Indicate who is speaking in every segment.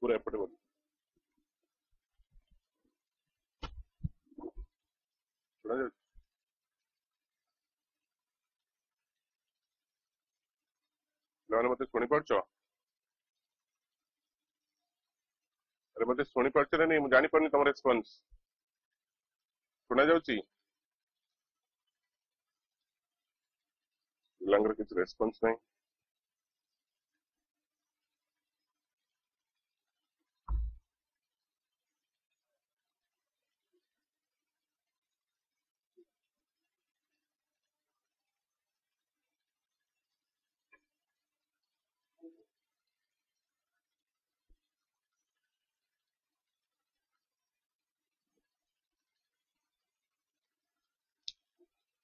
Speaker 1: पूरा एपटे बोल सुना जाଉଛି ପିଲାମାନେ ମତେ ଶୁଣି ପାରୁଛ? ଆରେ ମତେ ଶୁଣି ପାରୁଛ ନା ନାହିଁ ମୁଁ ଜାଣିପାରୁନି ତମ ରେସ୍ପନ୍ସ ଶୁଣା ଯାଉଛି? ପିଲାଙ୍କର କିଛି ରେସ୍ପନ୍ସ ନାହିଁ।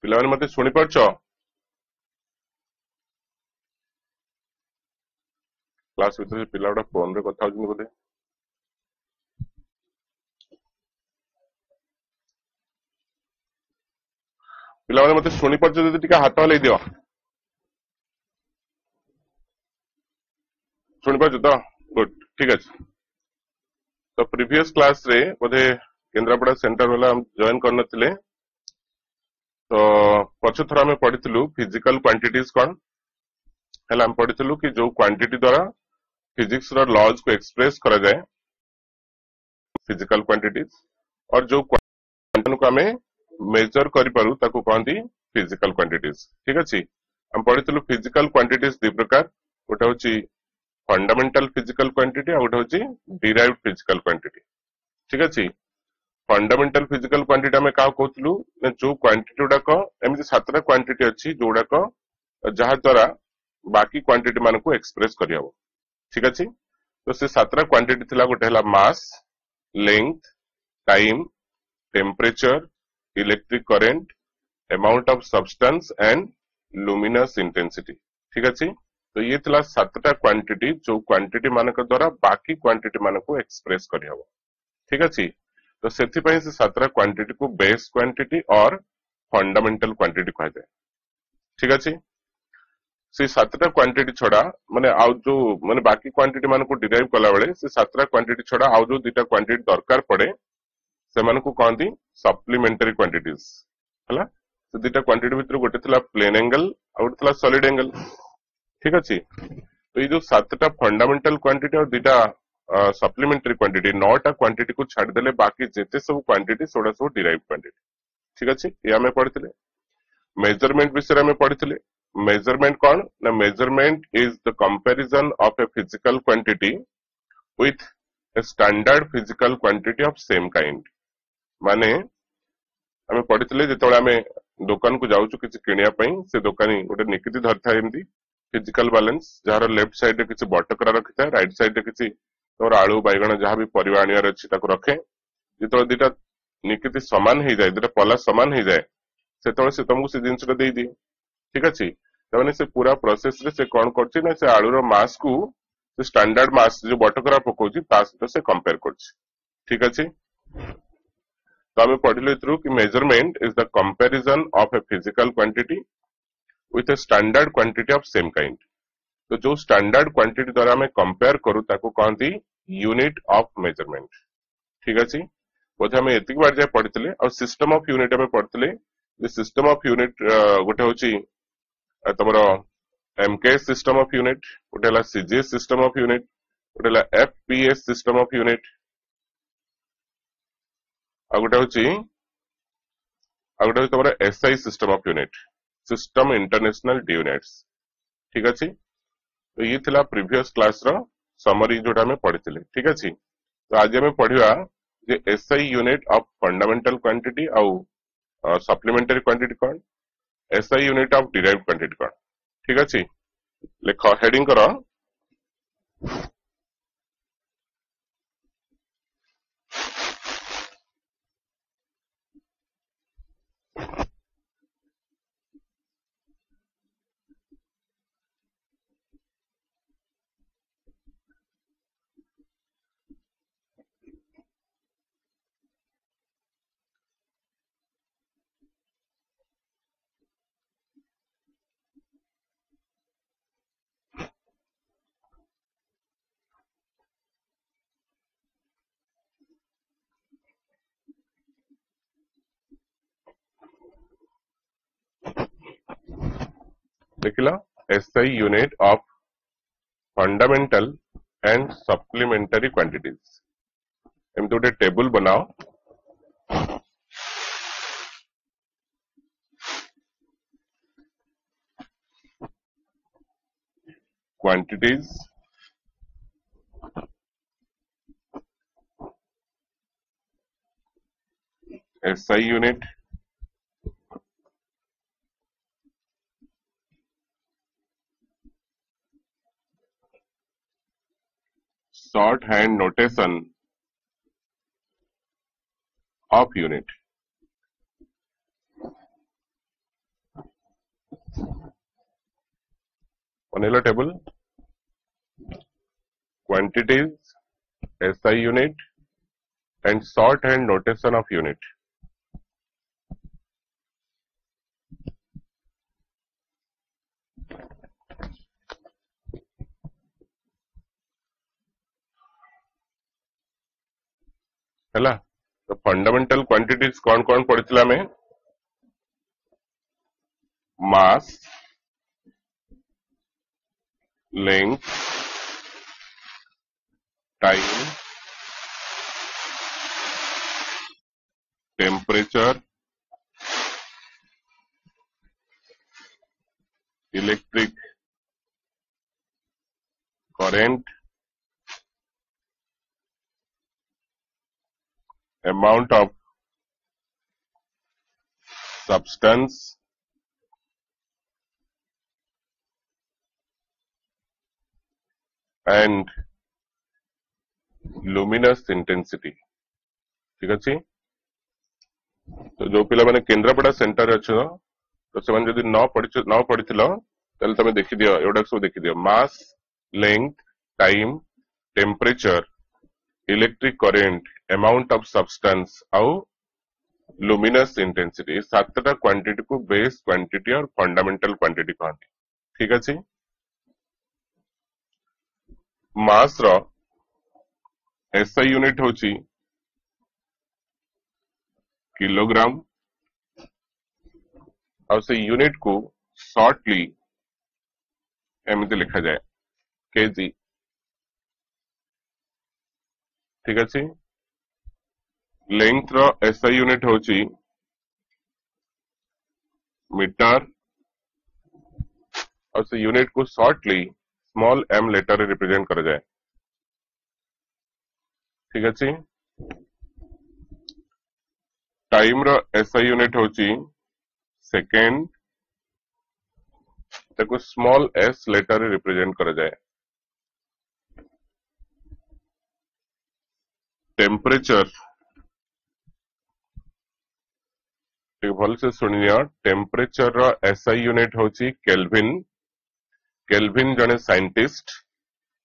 Speaker 1: ପିଲାମାନେ ମତେ ଶୁଣି ପାରୁଛ? କ୍ଲାସ ଭିତରେ ପିଲା ଗୁଡା ଫୋନରେ କଥା ହଉଛନ୍ତି ବୋଧେ। ପିଲାମାନେ ମତେ ଶୁଣି ପାରୁଛ ଯଦି ଟିକେ ହାତ ହଲେଇ ଦିଅ। ଶୁଣି ପାରୁଛ ତ? ଗୁଡ୍, ଠିକ ଅଛି। ତ ପ୍ରିଭିୟस କ୍ଲାस ରେ ବୋଧେ କେନ୍ଦ୍ରାପଡ଼ା ସେଣ୍ଟର ବାଲା ଜଏନ୍ କରିନଥିଲେ। ତ ପଛ ଥର ଆମେ ପଢିଥିଲୁ ଫିଜିକାଲ କ୍ୱାଣ୍ଟିଟିଜ କଣ ହେଲା। ଆମେ ପଢିଥିଲୁ କି ଯୋଉ କ୍ୱାଣ୍ଟିଟି ଦ୍ୱାରା फिजिक्स ର लॉज को एक्सप्रेस करा जाए फिजिकल क्वांटिटीज और जो क्वांटिटी को हमें मेजर करि पारु ताको कहंती फिजिकल क्वांटिटीज। ठीक अछि। हम पढितलु फिजिकल क्वांटिटीज दि प्रकार, गोटे होची फंडामेंटल फिजिकल क्वांटिटी और गोटे होची डिराइव्ड फिजिकल क्वांटिटी। ठीक अछि। फंडामेंटल फिजिकल क्वांटिटी हमें का कहतलु जो क्वांटिटी गुडाक एमिति सातटा क्वांटिटी अछि जोडाक जहा द्वारा बाकी क्वांटिटी मान को एक्सप्रेस करियबो। ठीक अछि। तो से सातटा क्वांटिटी थिला, गोटे हला mass, length, time, temperature, electric current, amount of substance and luminous intensity. ठीक अछि। तो ये थिला सातटा क्वांटिटी जो क्वांटिटी मानक द्वारा बाकी क्वांटिटी मान को एक्सप्रेस करियबो। ठीक अछि। तो सेथि पई से सातटा क्वांटिटी को बेस क्वांटिटी और फंडामेंटल क्वांटिटी कहा जाए। ठीक अछि। से सातटा क्वांटिटी छड़ा माने आउ जो माने बाकी क्वांटिटी मान को डिराइव कला बेले से सातटा क्वांटिटी छड़ा आउ जो दुटा क्वांटिटी दरकार पड़े से मान को कहंती सप्लीमेंटरी क्वांटिटीज हला। से दुटा क्वांटिटी भीतर गोटे थिला प्लेन एंगल और गोटे थिला सॉलिड एंगल। ठीक अछि। तो ये जो सातटा फंडामेंटल क्वांटिटी और दुटा सप्लीमेंटरी क्वांटिटी, नौटा क्वांटिटी को छाड़ देले बाकी जेते सब क्वांटिटी सोडा सब डिराइव क्वांटिटी। ठीक अछि। ये हमें पढ़िथिले। मेजरमेंट विषय में पढ़िथिले। मेजरमेंट कौन ना, measurement is the comparison of a physical quantity with a standard physical quantity of same kind. माने हमें पढ़िथिले जेतोळे हमें दुकान को जाउछु किछि किनिया पई, से दुकानी गोटे निकिति धरथा एमती physical balance jar left side रे किछि बटकरा रखिथा, राइट साइड रे किछि तोर आलू बैगण जहां भी परिवा आनियार अछि ताको रखे। जेतोळे दिटा निकिति समान हे जाय, दिटा पला समान हे जाय, सेतोळे से तुमको से जिंसटा देई दिए। ठीक अछि। तमाने से पूरा प्रोसेस रे से कोन करछि ना, से आलू रो मास को से स्टैंडर्ड मास जो बटकरा पकोछि ता सहित से कंपेयर करछि। ठीक अछि। तो हमें पढ़िले थ्रू कि measurement is the comparison of a physical quantity with a standard quantity of same kind. तो जो स्टैंडर्ड क्वांटिटी द्वारा हमें कंपेयर करू ताको कहंती यूनिट ऑफ मेजरमेंट। ठीक अछि। बोधे हमें एतिक बार जाय पढ़िथिले और सिस्टम ऑफ यूनिट हमें पढ़िथिले। जे सिस्टम ऑफ यूनिट गोटे होची तमरो एमकेएस सिस्टम ऑफ यूनिट, गोटे हला सीजीएस सिस्टम ऑफ यूनिट, गोटे हला एफपीएस सिस्टम ऑफ यूनिट, आ गोटे होची तमरो SI system of unit, system international units. ठीक अछि। तो ये थिला प्रीवियस क्लास रो समरी जोटा हमें पढ़िथिले। ठीक अछि। तो आज हमें पढ़िबा जे SI unit of fundamental quantity आउ सप्लीमेंटरी क्वांटिटी कौन, SI unit of derived quantity कौन। ठीक अछि। लेख हेडिंग करो देखिला SI unit of fundamental and supplementary quantities एमती गोटे टेबल बनाओ quantities SI unit short hand notation of unit बनेला table quantities SI unit and short hand notation of unit है तो फंडामेंटल क्वांटिटीज कौन कौन पढ़ी में mass length time temperature electric current amount of substance and luminous intensity ठीक अच्छे तो जो पिला माने केंद्रापड़ा सेंटर अच्छो तो से जदि न पढ़िथिलो तले तमे देखि दियो एडा सब देखि दियो मास length time temperature electric current amount of substance आउ लुमिनस इंटेंसिटी सातटा क्वांटिटी को बेस क्वांटिटी और फंडामेंटल क्वांटिटी कहते ठीक अच्छे मास रो SI यूनिट होची किलोग्राम और से यूनिट को शॉर्टली एमती लिखा जाए केजी ठीक अच्छे लेंथ रो SI यूनिट होची मीटर और से यूनिट को shortly small m letter represent करा जाए ठीक अच्छे टाइम रो SI यूनिट होची सेकेंड ताको स्मॉल s लेटर रिप्रेजेंट करा जाए टेम्परेचर भल से सुनिया टेम्परेचर रो SI यूनिट होची केल्विन केल्विन जने साइंटिस्ट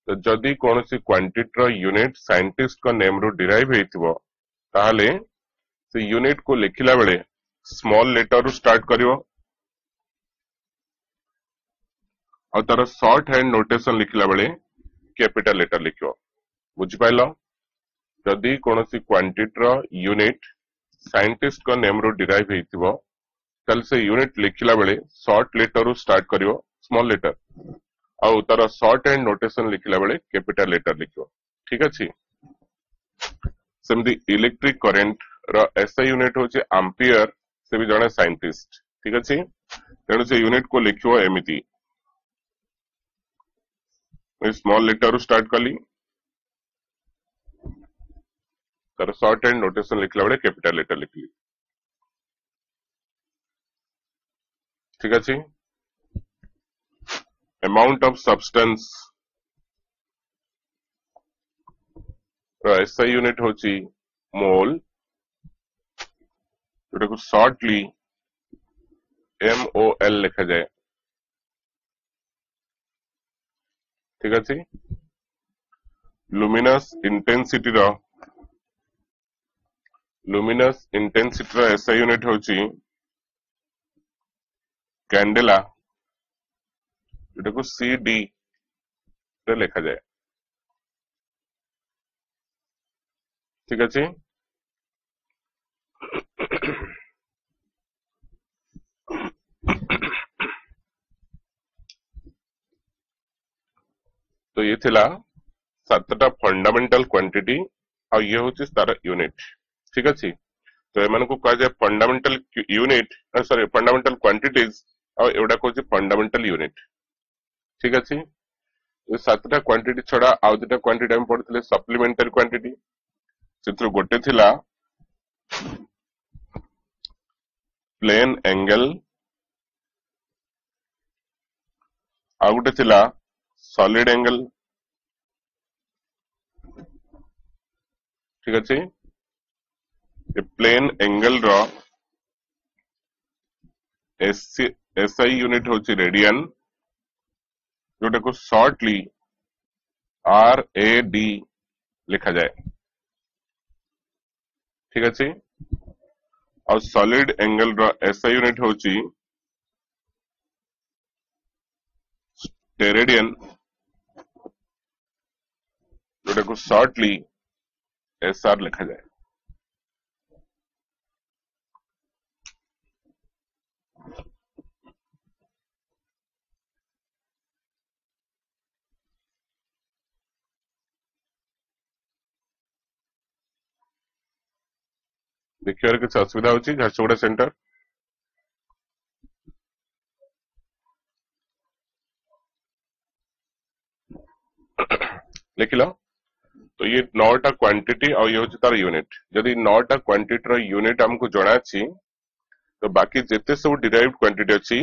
Speaker 1: तो जदि कौन सी क्वांटिटी रो यूनिट साइंटिस्ट का नेम रो डिराइव हेतिबो ताहले से यूनिट को लिखिला बेले स्मॉल लेटर रो स्टार्ट करिवो और तार शॉर्ट हैंड नोटेशन लिखिला बेले कैपिटल लेटर लिखियो बुझि पाइलो जदि कौन सी क्वांटिटी रो यूनिट साइंटिस्ट का नेम रो डिराइव हेतिबो तल से यूनिट लिखिला बेले शॉर्ट लेटर रो स्टार्ट करियो स्मॉल लेटर और तार शॉर्ट हैंड नोटेशन लिखिला बेले कैपिटल लेटर लिखियो ठीक अछि सेमदी इलेक्ट्रिक करंट रो SI यूनिट होचे एम्पियर से भी जने साइंटिस्ट ठीक अछि तेणु से यूनिट को लिखियो एमिति स्मॉल लेटर रो स्टार्ट कली तार शॉर्ट हैंड नोटेशन लिखला बेले कैपिटल लेटर लिखली ठीक अछि amount of substance SI unit होची मोल जोटा को शॉर्टली MOL लिखा जाए ठीक अछि लुमिनस इंटेंसिटी रो SI यूनिट होची कैंडेला जोटा को CD रे लिखा जाए ठीक अच्छे तो ये थिला सातटा फंडामेंटल क्वांटिटी और ये होची तार यूनिट ठीक अछि तो एमान को कहा जाय fundamental unit sorry fundamental quantities और एवडा को फंडामेंटल यूनिट ठीक अछि ये सातटा क्वांटिटी छडा आउ दुटा क्वांटिटी हम पढितले सप्लीमेंटरी क्वांटिटी चित्र गोटे थिला प्लेन एंगल आ गोटे थिला सॉलिड एंगल ठीक अछि ये प्लेन एंगल रो एसआई यूनिट होची रेडियन जोटा को शॉर्टली आर ए डी लिखा जाए ठीक अछि और सॉलिड एंगल रो एसआई यूनिट होची स्टेरेडियन जोटा को शॉर्टली एसआर लिखा जाए देखिए किसी असुविधा होची झारसुगुड़ा सेंटर लिख लो तो ये 9टा क्वांटिटी और ये होची तार यूनिट यदि 9टा क्वांटिटी रो यूनिट हमको जणा अछि तो बाकी जेते सब डिराइव्ड क्वांटिटी अछि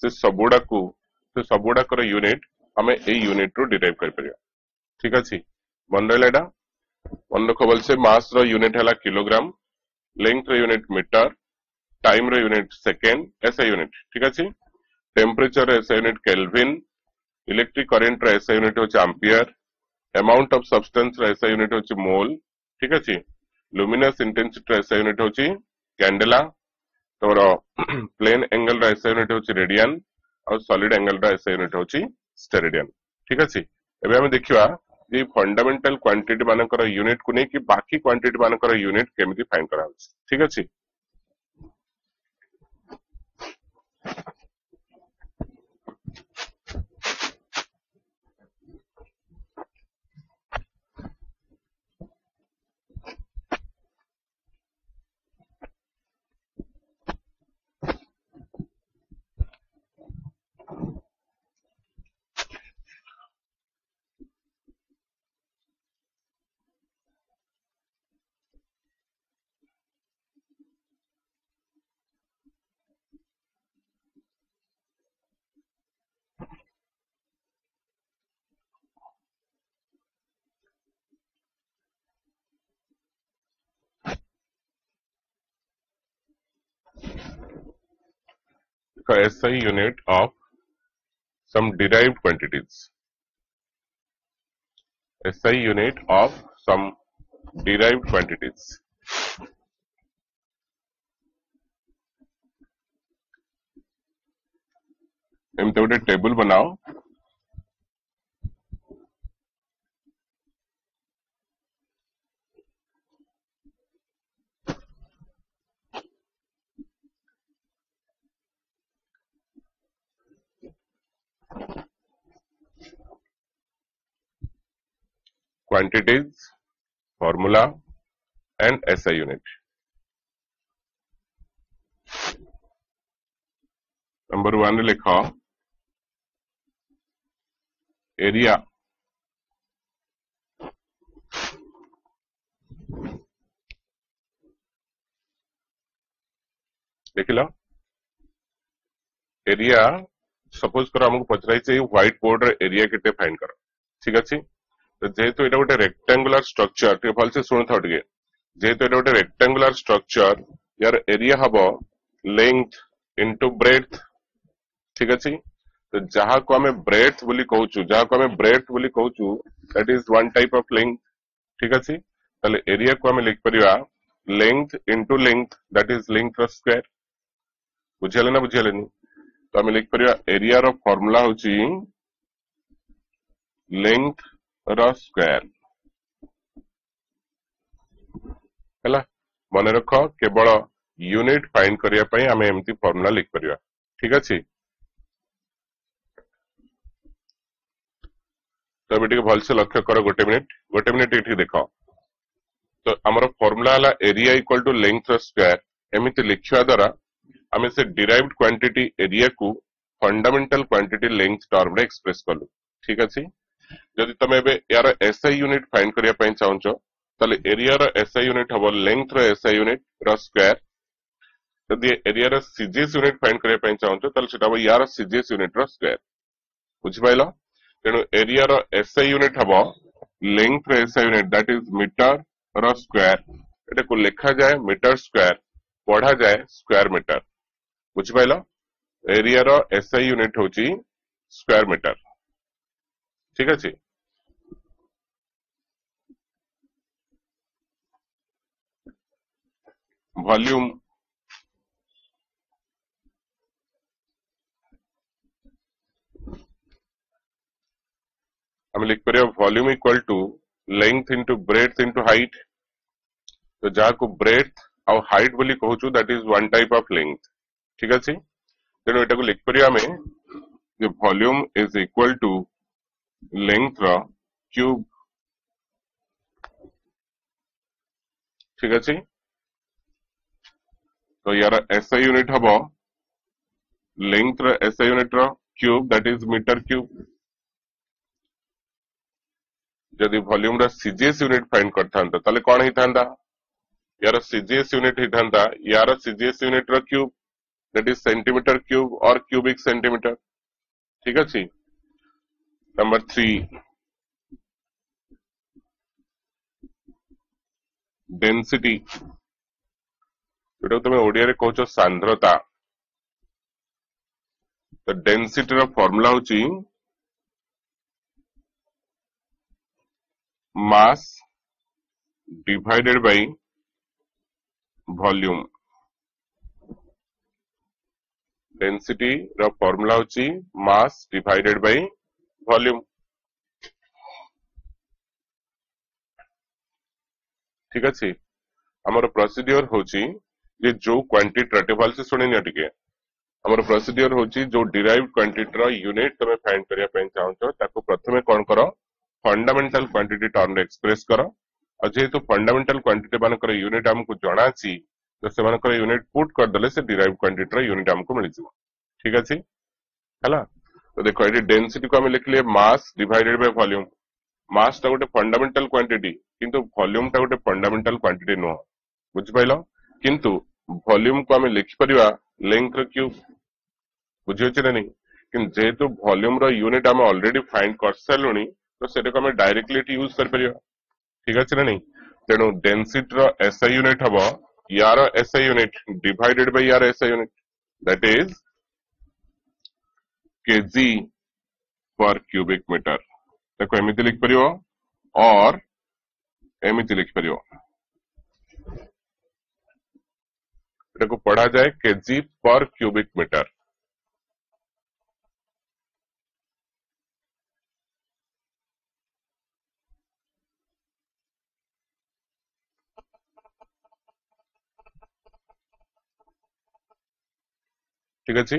Speaker 1: से सबुडा कर यूनिट हमें ए यूनिट रो डिराइव कर परिया ठीक अछि मन रहला एटा मन रखो बोल से मास रो यूनिट हला किलोग्राम लेंथ रो यूनिट मीटर टाइम रो यूनिट सेकेंड ऐसा यूनिट ठीक अछि टेम्परेचर ऐसा यूनिट केल्विन इलेक्ट्रिक करंट रो ऐसा यूनिट होची एम्पियर अमाउंट ऑफ सब्सटेंस रो ऐसा यूनिट होची मोल ठीक अछि लुमिनस इंटेंसिटी रो ऐसा यूनिट होची कैंडेला तोर प्लेन एंगल रो ऐसा यूनिट होची रेडियन और सॉलिड एंगल रो ऐसा यूनिट होची स्टेरेडियन ठीक अछि एबे हम देखिवा जे फंडामेंटल क्वांटिटी मानकर यूनिट को नै कि बाकी क्वांटिटी मानकर यूनिट केमिति फाइंड करा होची ठीक अछि SI unit of some derived quantities SI unit of some derived quantities एमते गोटे टेबल बनाओ quantities formula and SI unit number 1 लिखो एरिया देख लो एरिया सपोज करो हमको पचराई चाहिए व्हाइट बोर्ड रे एरिया केते फाइंड करो ठीक अछि तो जेहेतु एटा गोटे रेक्टेंगुलर स्ट्रक्चर ते भल से सुन थाओ टिके जेहेतु एटा गोटे रेक्टेंगुलर स्ट्रक्चर यार एरिया हबो लेंथ इनटू ब्रेड्थ ठीक अछि तो जहां को हमें ब्रेड्थ बोली कहउछु जहां को हमें ब्रेड्थ बोली कहउछु that is one type of length ठीक अछि ताले एरिया को हमें लिख परिया length into length that is length रो स्क्वायर बुझियले ना बुझियलेनी तो हमें लिख परिया एरिया रो फार्मूला होची लेंथ रो स्क्वायर हला मन रख केवल यूनिट फाइंड करिया पई हमें एमती फार्मूला लिख परिया ठीक अछि तो अभी भलसे लक्ष्य कर गोटे मिनिट ये देख तो आमर फॉर्मूला है area equal to length square एमती लिखा द्वारा आम से डिराइव्ड क्वांटिटी एरिया को फंडामेंटल क्वांटिटी लेंथ टर्म रे एक्सप्रेस कलु ठीक अच्छे जदि तुम यार एसआई यूनिट फाइंड करने चाहूच ताले एरिया रो एसआई यूनिट हम लेंथ रो एसआई यूनिट रो स्क्वायर जदि एरिया रो सीजीएस यूनिट फाइंड करने चाहूच ताले सेटा हम यार सीजीएस यूनिट रो स्क्वायर बुझिपाइल तेणु एरिया रो एसआई यूनिट हम लेंथ रो SI unit that is metre रो स्क्वायर एटा को लिखा जाए मीटर स्क्वायर पढ़ा जाए स्क्वायर मीटर बुझिपाइल एरिया रो एसआई यूनिट होची स्क्वायर मीटर ठीक अच्छे वॉल्यूम हम लिख पर volume equal to length into breadth into height तो जहाँ को ब्रेथ और हाइट बोली कहूँ that is one type of length ठीक अच्छे तेणु एटा को लिख पर volume is equal to length रो क्यूब ठीक अच्छे तो यार एसआई यूनिट हम लेंथ रो एसआई यूनिट रो cube that is metre cube जदि वॉल्यूम रो सीजीएस यूनिट फाइंड करता ताले कौन ही था यार सीजीएस यूनिट ही था यार सीजीएस यूनिट रो cube that is centimetre cube और क्यूबिक सेंटीमीटर ठीक अच्छे नंबर 3 डेंसिटी जो तुम ओडिया रे कहूच सांद्रता तो डेंसिटी रो फॉर्मूला होची mass divided by volume density rho formula होची मास डिवाइडेड बाय वॉल्यूम ठीक अच्छे हमर प्रोसीड्यूर होची जे जो क्वांटिटी रटेबल से सुनिनिया टिके हमर प्रोसीड्यूर होची जो डिराइव्ड क्वांटिटी रो यूनिट तमे फाइंड करिया पय चाहछो ताको प्रथमे कोन करो फंडामेंटल क्वांटिटी टर्म रे एक्सप्रेस करो और जेहेतु फंडामेंटल क्वांटिटी मानकर यूनिट हमको जणासी तो से मानकर यूनिट पुट कर देले से डिराइव्ड क्वांटिटी रो यूनिट हमको मिल जिवो ठीक अछि हला तो देखो एटी डेंसिटी को हम लिख लिए mass divided by volume mass टा गोटे फंडामेंटल क्वांटिटी किंतु वॉल्यूम टा गोटे फंडामेंटल क्वांटिटी नो बुझ पाइलो किंतु वॉल्यूम को हम लिखि परिवा लेंथ रो क्यूब बुझियो छ नहीं कि जेहेतु वॉल्यूम रो यूनिट हम ऑलरेडी फाइंड कर सलुनी तो सेटा को हम डायरेक्टली यूज कर परिवा ठीक अछि नहीं तेनु डेंसिटी रो एसआई यूनिट हबो यार एसआई यूनिट डिवाइडेड बाय यार SI unit that is KG पर क्यूबिक मीटर देखो एमिति लिख परियो और एमिति लिख परियो एटा को पढ़ा जाए केजी पर क्यूबिक मीटर ठीक अच्छे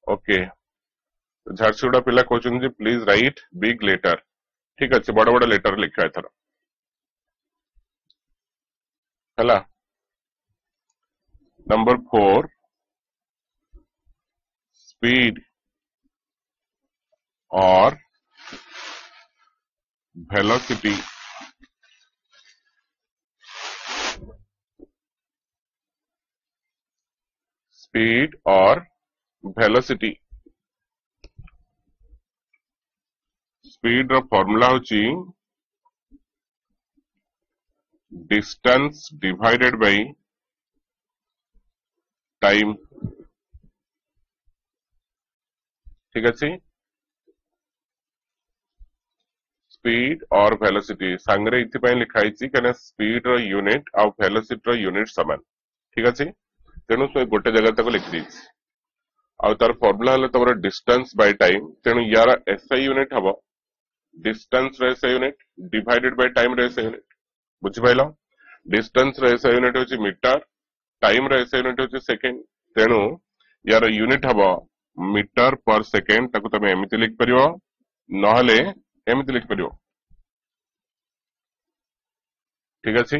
Speaker 1: ओके झारसुगुड़ा पिला कहते प्लीज राइट बिग लेटर ठीक अच्छे बड़ बड़ लेटर लिखा एथर हला नंबर 4 स्पीड और वेलोसिटी स्पीड और वेलोसिटी स्पीड रो फॉर्मूला होची डिस्टेंस डिवाइडेड बाय टाइम ठीक अच्छे स्पीड और वेलोसिटी सांगरे इथिपाई लिखाई कहीं स्पीड रो यूनिट और वेलोसिटी रो यूनिट समान ठीक अच्छे तेणु तो गोटे जगह तक लिख दी तार फॉर्मूला है तुम डिस्टेंस बाय टाइम तेणु यार एसआई यूनिट हम डिस्टेंस रो SI unit divided by time रो एसआई यूनिट बुझिपाइल डिस्टेंस रो एसआई यूनिट होची मीटर टाइम रो एसआई यूनिट होची सेकंड तेणु यार यूनिट हम मीटर पर सेकेंड ताकू तमे एमिति लिख परियो नहले एमिति लिख परियो ठीक अछि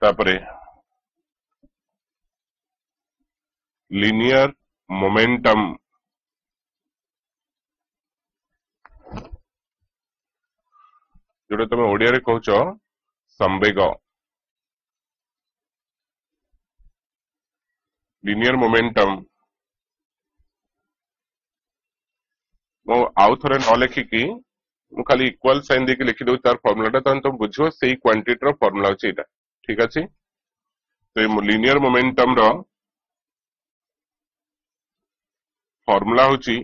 Speaker 1: तापरे लिनियर मोमेंटम जोटा तमे ओडिया रे कहउछ संवेग लिनियर मोमेंटम मो आउ थरे न लिखिकी मु खाली इक्वल साइन देके लिखि दउ तार फार्मूला ता तुम बुझो सेही क्वांटिटी रो फार्मूला अछि एटा ठीक अछि तो ये लिनियर मोमेंटम रो फार्मूला होची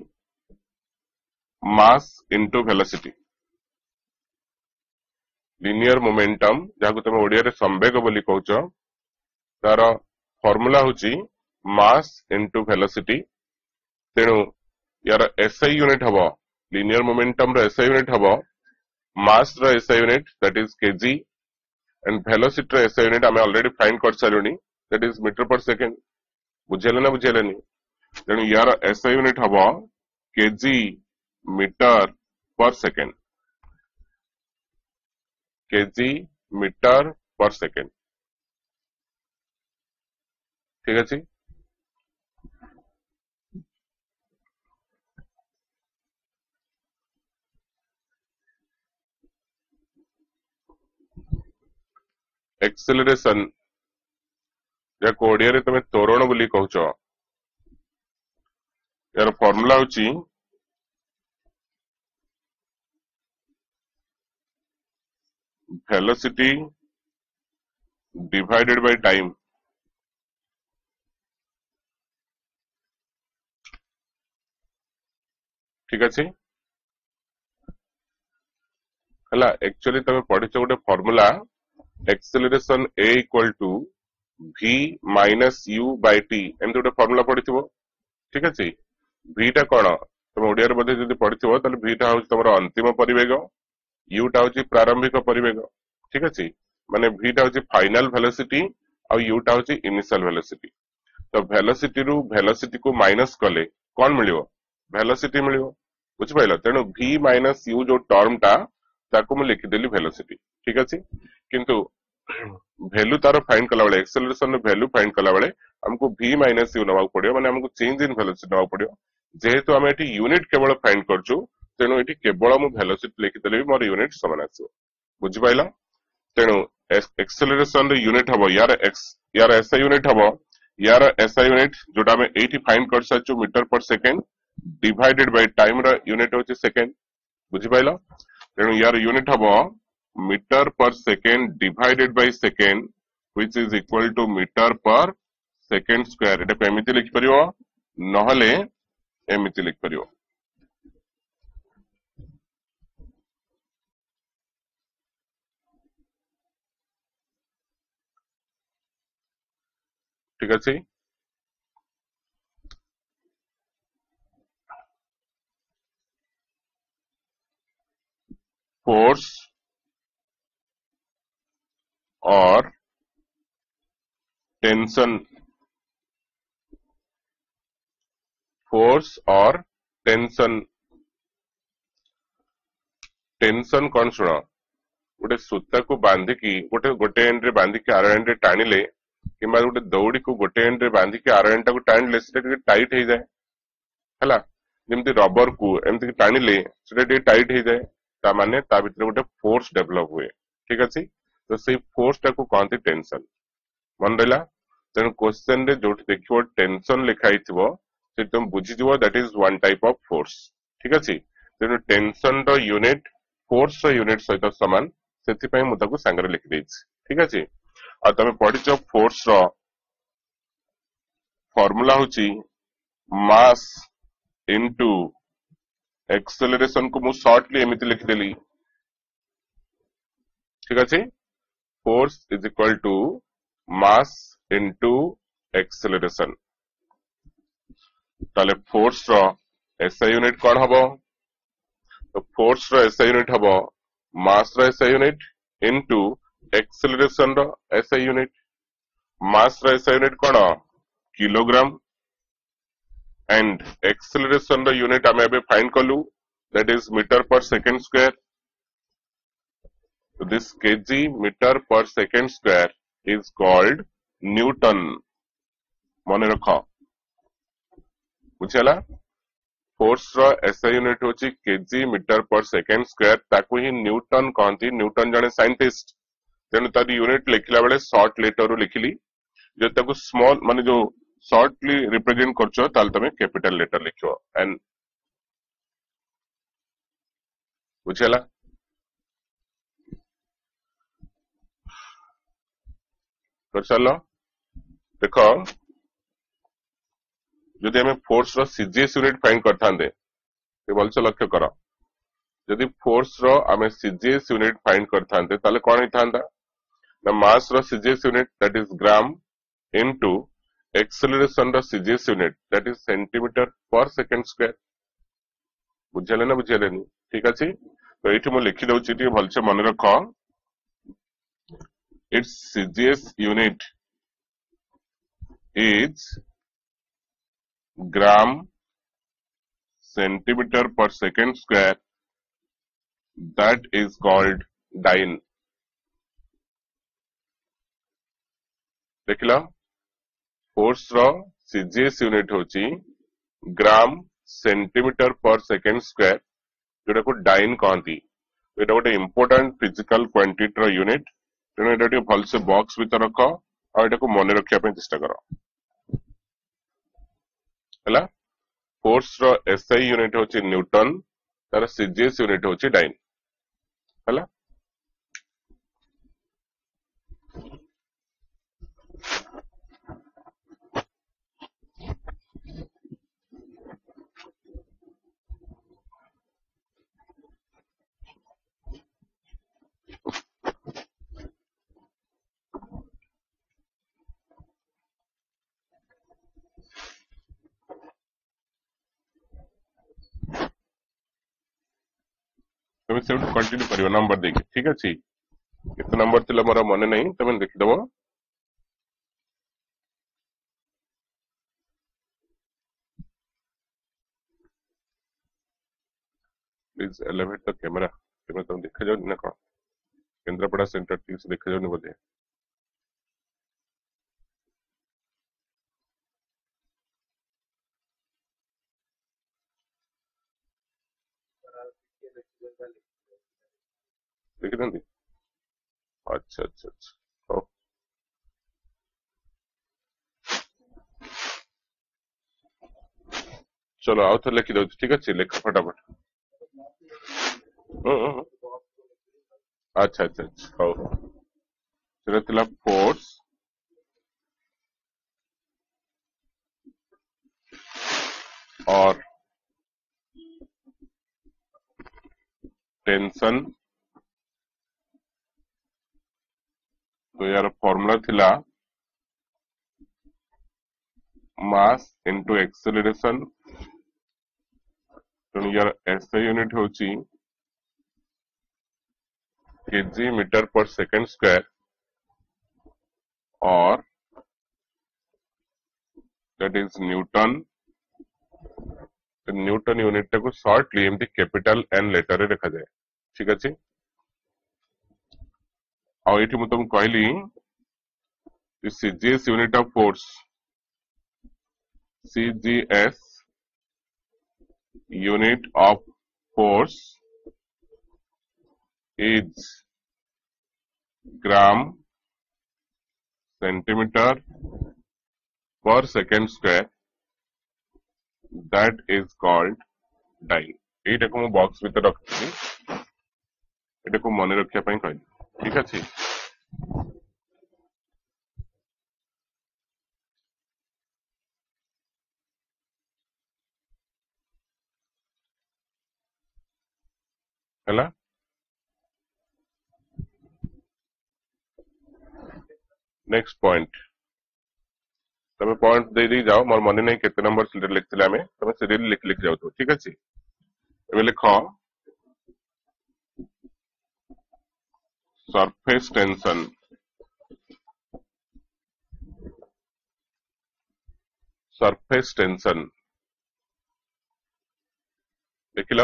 Speaker 1: mass into velocity linear momentum जाको तुम ओडिया रे संवेग बोली कहउछ तार फार्मूला होची मास इनटू वेलोसिटी तेनु यार एसआई यूनिट हबो लिनियर मोमेंटम रो एसआई यूनिट हबो मास रो SI unit that is kg and velocity रो एसआई यूनिट हमें ऑलरेडी फाइंड कर सारुनी that is metre per second बुझेले ना बुझेलेनी तेनु यार एसआई यूनिट हबो kg metre per second kg metre per second ठीक अछि एक्सेलरेशन या ओडिया रे तमे त्वरण बोली कहउछ यार फार्मूला होची वेलोसिटी डिवाइडेड बाय टाइम ठीक अछि हला एक्चुअली तमे पढिछ गोटे formula acceleration a equal to v minus u by t एमति गोटे फार्मूला पढिथिबो ठीक अछि v टा कोन तमे ओडिया रे बदे जदी पढिथिबो तले v टा होची तमरो अंतिम परिवेग u टा होची प्रारंभिक परिवेग ठीक अछि माने v टा होची फाइनल वेलोसिटी और u टा होची इनिशियल वेलोसिटी तो वेलोसिटी रु वेलोसिटी को माइनस कले कोन मिलियो वेलोसिटी मिलियो बुझ पाइलो तेनु v माइनस u जो टर्म टा ताको मैं लिखि देली वेलोसिटी ठीक अछि किंतु वैल्यू तारो फाइंड कला बेले एक्सेलरेशन वैल्यू फाइंड कला बेले हमको v माइनस u नवा पड़ियो माने हमको चेंज इन वेलोसिटी नवा पड़ियो जेहेतु हम एटी यूनिट केवल फाइंड करछु तेनु एटी केवल हम वेलोसिटी लिखि देले मोर यूनिट समान आसो बुझ पाइलो तेनु एक्सेलरेशन रे यूनिट हबो यार एसआई यूनिट हबो यार एसआई यूनिट जोटा में एटी फाइंड कर सचु metre per second divided by time रा यूनिट होची सेकंड बुझ पाइलो तेनु यार यूनिट हबो metre per second divided by second which is equal to metre per second square एटा एमिति लिखि परियो नहले एमिति लिखि परियो ठीक अछि फोर्स और टेंशन फोर्स और टेंशन टेंशन कौन सुना गोटे सूता को बांधिकी गोटे एंड रे बांधिकी आर एंड रे टाणिले किंबा गोटे दौड़ी को गोटे एंड रे बांधिकी आर एंड को टाणिले सेटा टाइट हो जाए हला जेमती रबर को एमती टाणिले सेटा टाइट हो जाए ता माने ता भितर गोटे फोर्स डेवलप हुए ठीक अछि तो सेही फोर्स टा को कहते टेंशन मन रहिला तेनु क्वेश्चन रे जोट देखिबो टेंशन लिखाई थिबो से तुम बुझी दिबो that is one type of force ठीक अछि तेनु टेंशन रो यूनिट फोर्स रो यूनिट सहित समान सेति पय मु ताको संगरे लिखि देछि ठीक अछि आ तमे पढिचो फोर्स रो फार्मूला होची मास इनटू एक्सेलरेशन को मु शॉर्टली एमिति लिखि देली ठीक अछि force is equal to mass into acceleration ताले फोर्स रो एसआई यूनिट कोन हबो तो फोर्स रो एसआई यूनिट हबो मास रो एसआई यूनिट इनटू एक्सेलरेशन रो एसआई यूनिट मास रो एसआई यूनिट कोन किलोग्राम एंड एक्सेलरेशन रो यूनिट आमे अबे फाइंड कलु that is metre per second square so this kg meter per second square is called newton मन रख बुझला फोर्स रो एसआई यूनिट होची KG metre per second square ताको ही न्यूटन कहती न्यूटन जने साइंटिस्ट तेणु तार यूनिट लिखला बेले शॉर्ट लेटर लिखिली जो ताको स्मॉल माने जो शॉर्टली रिप्रेजेंट करछो ताल तमे कैपिटल लेटर लिखो एंड बुझला तो चलो देखो जदि हमें फोर्स रो सीजीएस यूनिट फाइंड करथांदे ते भलसे लक्ष्य करो जदि फोर्स रो हमें सीजीएस यूनिट फाइंड करथांदे ताले कोन हिथांदा द मास रो CGS unit that is gram into acceleration रो CGS unit that is centimetre per second square बुझले ना बुझले नी ठीक अछि तो एठी मो लिखि दउची टी भलसे मन रखो it's CGS unit is gram centimeter per second square that is called dyne देखला फोर्स रो सीजीएस यूनिट होची gram centimetre per second square जोटा को डाइन कहती एटा गोटे इंपोर्टेंट फिजिकल क्वांटिटी रो यूनिट तेणु एटा भलसे बॉक्स भीतर रख और एटा को मन रखिया पे चेष्टा करो हला फोर्स रो एसआई यूनिट होची न्यूटन तार सीजीएस यूनिट होची डाइन हला तुम से कंटिन्यू करियो नंबर देखि ठीक अछि केते नंबर थिला मोर मन नहीं तुम देखि दबो प्लीज एलिवेट द कैमरा तुम देखा जाओ ना कौन केंद्रापड़ा सेंटर ठीक से देखा जाओ नहीं बोधे देखी दंदी अच्छा अच्छा अच्छा ओ चलो आओ तो लिखि दो ठीक अछि लिख फटाफट अच्छा अच्छा अच्छा हो सेटा थिला फोर्स और टेंशन तो यार फॉर्मूला थिला मास इनटू एक्सेलरेशन तो यार एसआई यूनिट होची KG metre per second square और that is Newton Newton unit को शॉर्टली एमती कैपिटल एन लेटर रे रखा जाए ठीक अछि आ एठी मु तुम कहली CGS unit of force CGS unit of force is gram centimeter per second square that is called dyne एटा को मु बॉक्स भीतर रखछि एटा को मन रखिया पई कहली ठीक अछि हला नेक्स्ट पॉइंट तमे पॉइंट दे दी जाओ मोर मन नहीं केते नंबर सीरियल लिखथिला हमें तमे सीरियल लिख लिख जाओ तो ठीक अछि एबे लिखो सरफेस टेंशन सरफेस टेंशन देखिल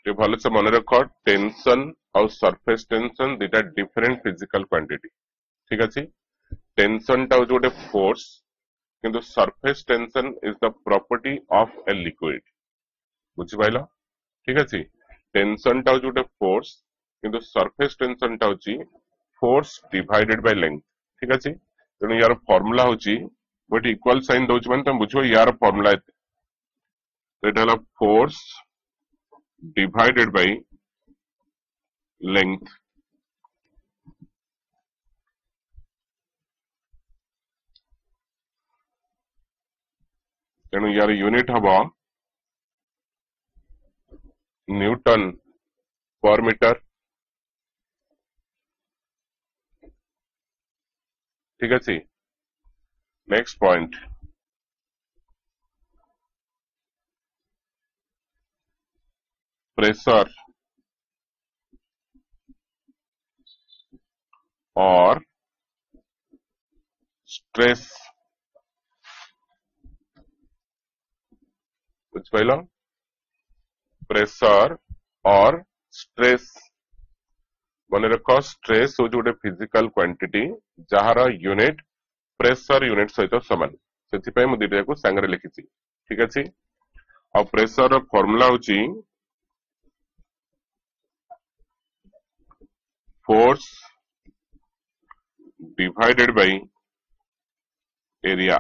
Speaker 1: भल से मन रख टेंशन और सरफेस टेंशन दुटा डिफरेंट फिजिकल क्वांटिटी ठीक अच्छे टेंशन टा हूँ गोटे फोर्स किंतु surface tension is the property of a liquid बुझिपाइल ठीक अच्छे टेंशन टा हूँ गोटे फोर्स किंतु सरफेस टेंशन टा हूँ फोर्स डिवाइडेड बाय लेंथ ठीक अच्छे तेणु यार फॉर्मूला हूँ गोटे इक्वल साइन दौर मैंने तुम बुझ यार formula force divided by length तेणु यार यूनिट हम न्यूटन पर मीटर ठीक अच्छे नेक्स्ट पॉइंट प्रेशर और स्ट्रेस बुझ पाइल प्रेशर और स्ट्रेस मन रख स्ट्रेस हूँ गोटे physical quantity jar unit pressure unit सहित सामान से मुझे दुटा सांगे लिखी ठीक अच्छे और प्रेशर फॉर्मूला हूँ force divided by area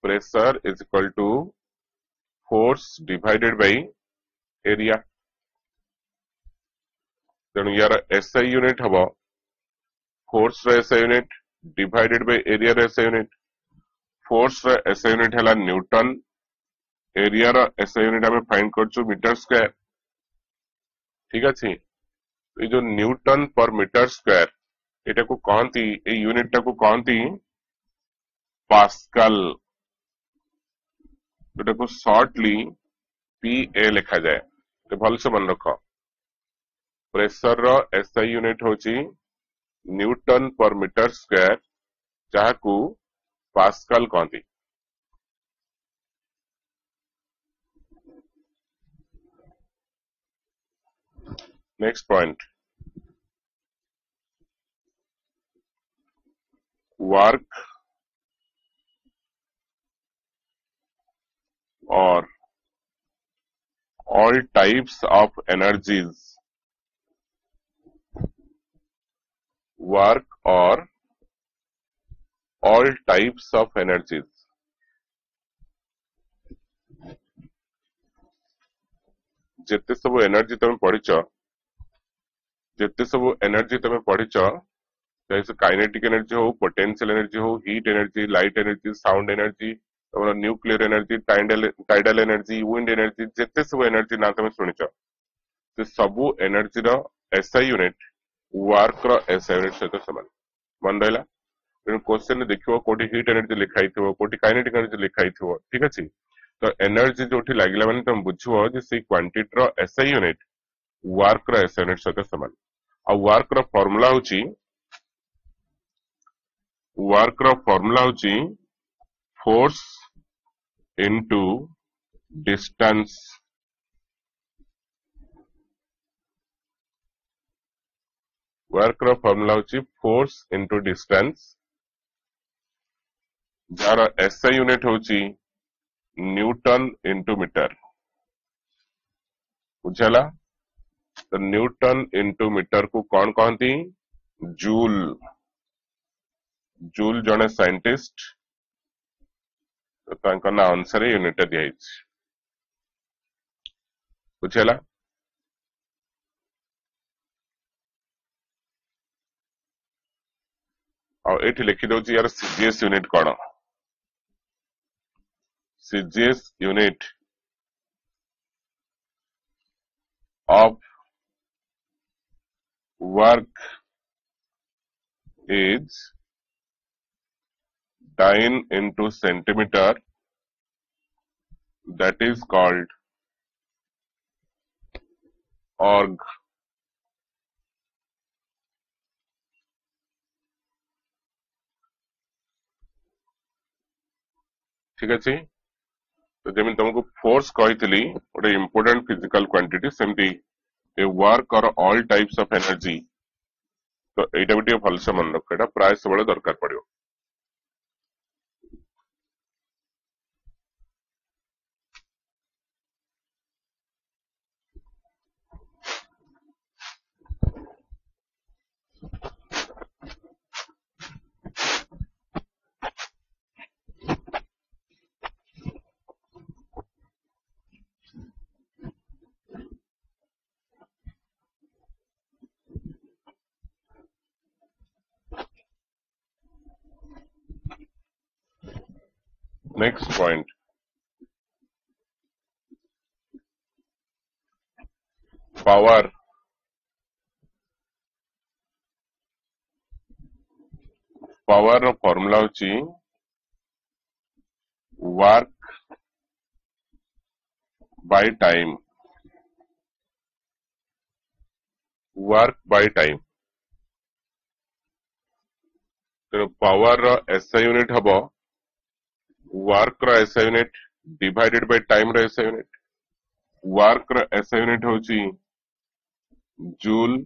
Speaker 1: pressure is equal to force divided by area तेणु यार एसआई यूनिट हम force SI unit divided by area SI unit force SI unit है न्यूटन एरिया एसआई यूनिट आम find कर metre square ठीक अच्छे ये जो न्यूटन पर मीटर स्क्वायर एटा को कहती ए यूनिट टा को कहती पास्कल जोटा को शॉर्टली पीए लिखा जाए तो भल से मन रख प्रेशर रो एसआई यूनिट होची न्यूटन पर मीटर स्क्वायर जहाँ को पास्कल कहती नेक्स्ट पॉइंट वर्क और all types of energies work or all types of energies जिते सब एनर्जी तुम पढ़िच जिते सब एनर्जी तुम पढ़िच चाहे काइनेटिक एनर्जी हो पोटेंशियल एनर्जी हो heat energy light energy sound energy nuclear energy tidal energy wind energy जिते सब एनर्जी ना तुम शुणिच से सबू एनर्जी रो एसआई यूनिट वर्क रो एसआई यूनिट सहित समान मन रहा तेणु क्वेश्चन देखियो कोठी हीट एनर्जी लिखाई थो कोठी काइनेटिक एनर्जी लिखाई थो ठीक अछि तो एनर्जी जोठी लागिला माने तुम बुझियो जे से क्वांटिटी रो एसआई यूनिट वर्क रो एसआई यूनिट सहित समान आ वर्क रो फार्मूला होची फोर्स इनटू डिस्टेंस वर्क रो फार्मूला होची force into distance jar SI unit होची न्यूटन इनटू मीटर बुझला तो न्यूटन इनटू मीटर को कौन कहती जूल जूल जने साइंटिस्ट तो ना अनुसार यूनिट दिखाई बुझला और ये लिखी दौर यार सीजीएस यूनिट कौन CGS unit of work is dyne into centimeter that is called org ठीक अच्छे। तो जमी तुमको फोर्स कही गोटे इंपोर्टेंट फिजिकल क्वांटिटी सेमती ए वर्क और ऑल टाइप्स ऑफ एनर्जी। तो एटा भी भलसे मन रख, एटा प्राय सब दरकार पड़ो। Next point, power. Power formula होची work by time. Work by time. तो पावर एसआई यूनिट हबो वर्क रो SI unit divided by time रो एसआई यूनिट। वर्क रो एसआई यूनिट होची जूल,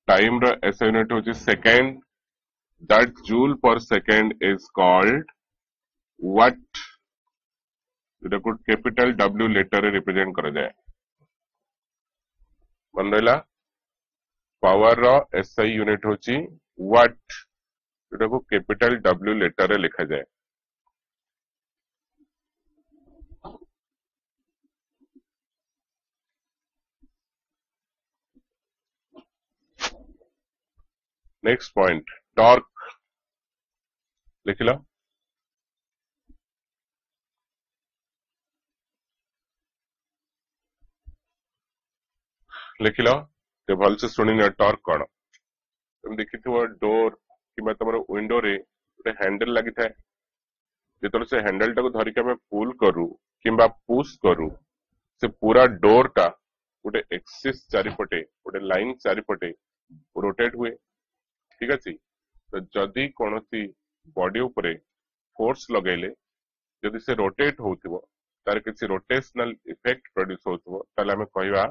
Speaker 1: टाइम रो एसआई यूनिट होची second. That joule per second is called what. इटा को कैपिटल डब्ल्यू लेटर रे रिप्रेजेंट करा जाए। मन रहा पावर रो एसआई यूनिट होची व्हाट, इटा को कैपिटल डब्ल्यू लेटर रे लिखा जाए। Next point, torque. लिख लो, लिख लो। तो भलसे शुणी टॉर्क कौन। तुम देखि डोर कि तुम विंडो रे गोटे हैंडल लगी था। जो से हैंडल टाको धरिक आम पुल करू कि पुश करू, से पूरा डोर टा गोटे एक्सिस चारिपटे गोटे लाइन चारिपटे रोटेट हुए। ठीक अच्छे। तो जदि कौन सी बॉडी उपरे फोर्स लगेले जदि से रोटेट होथिबो तार किसी रोटेशनल इफेक्ट प्रोड्यूस होथिबो ताले हमें कहवा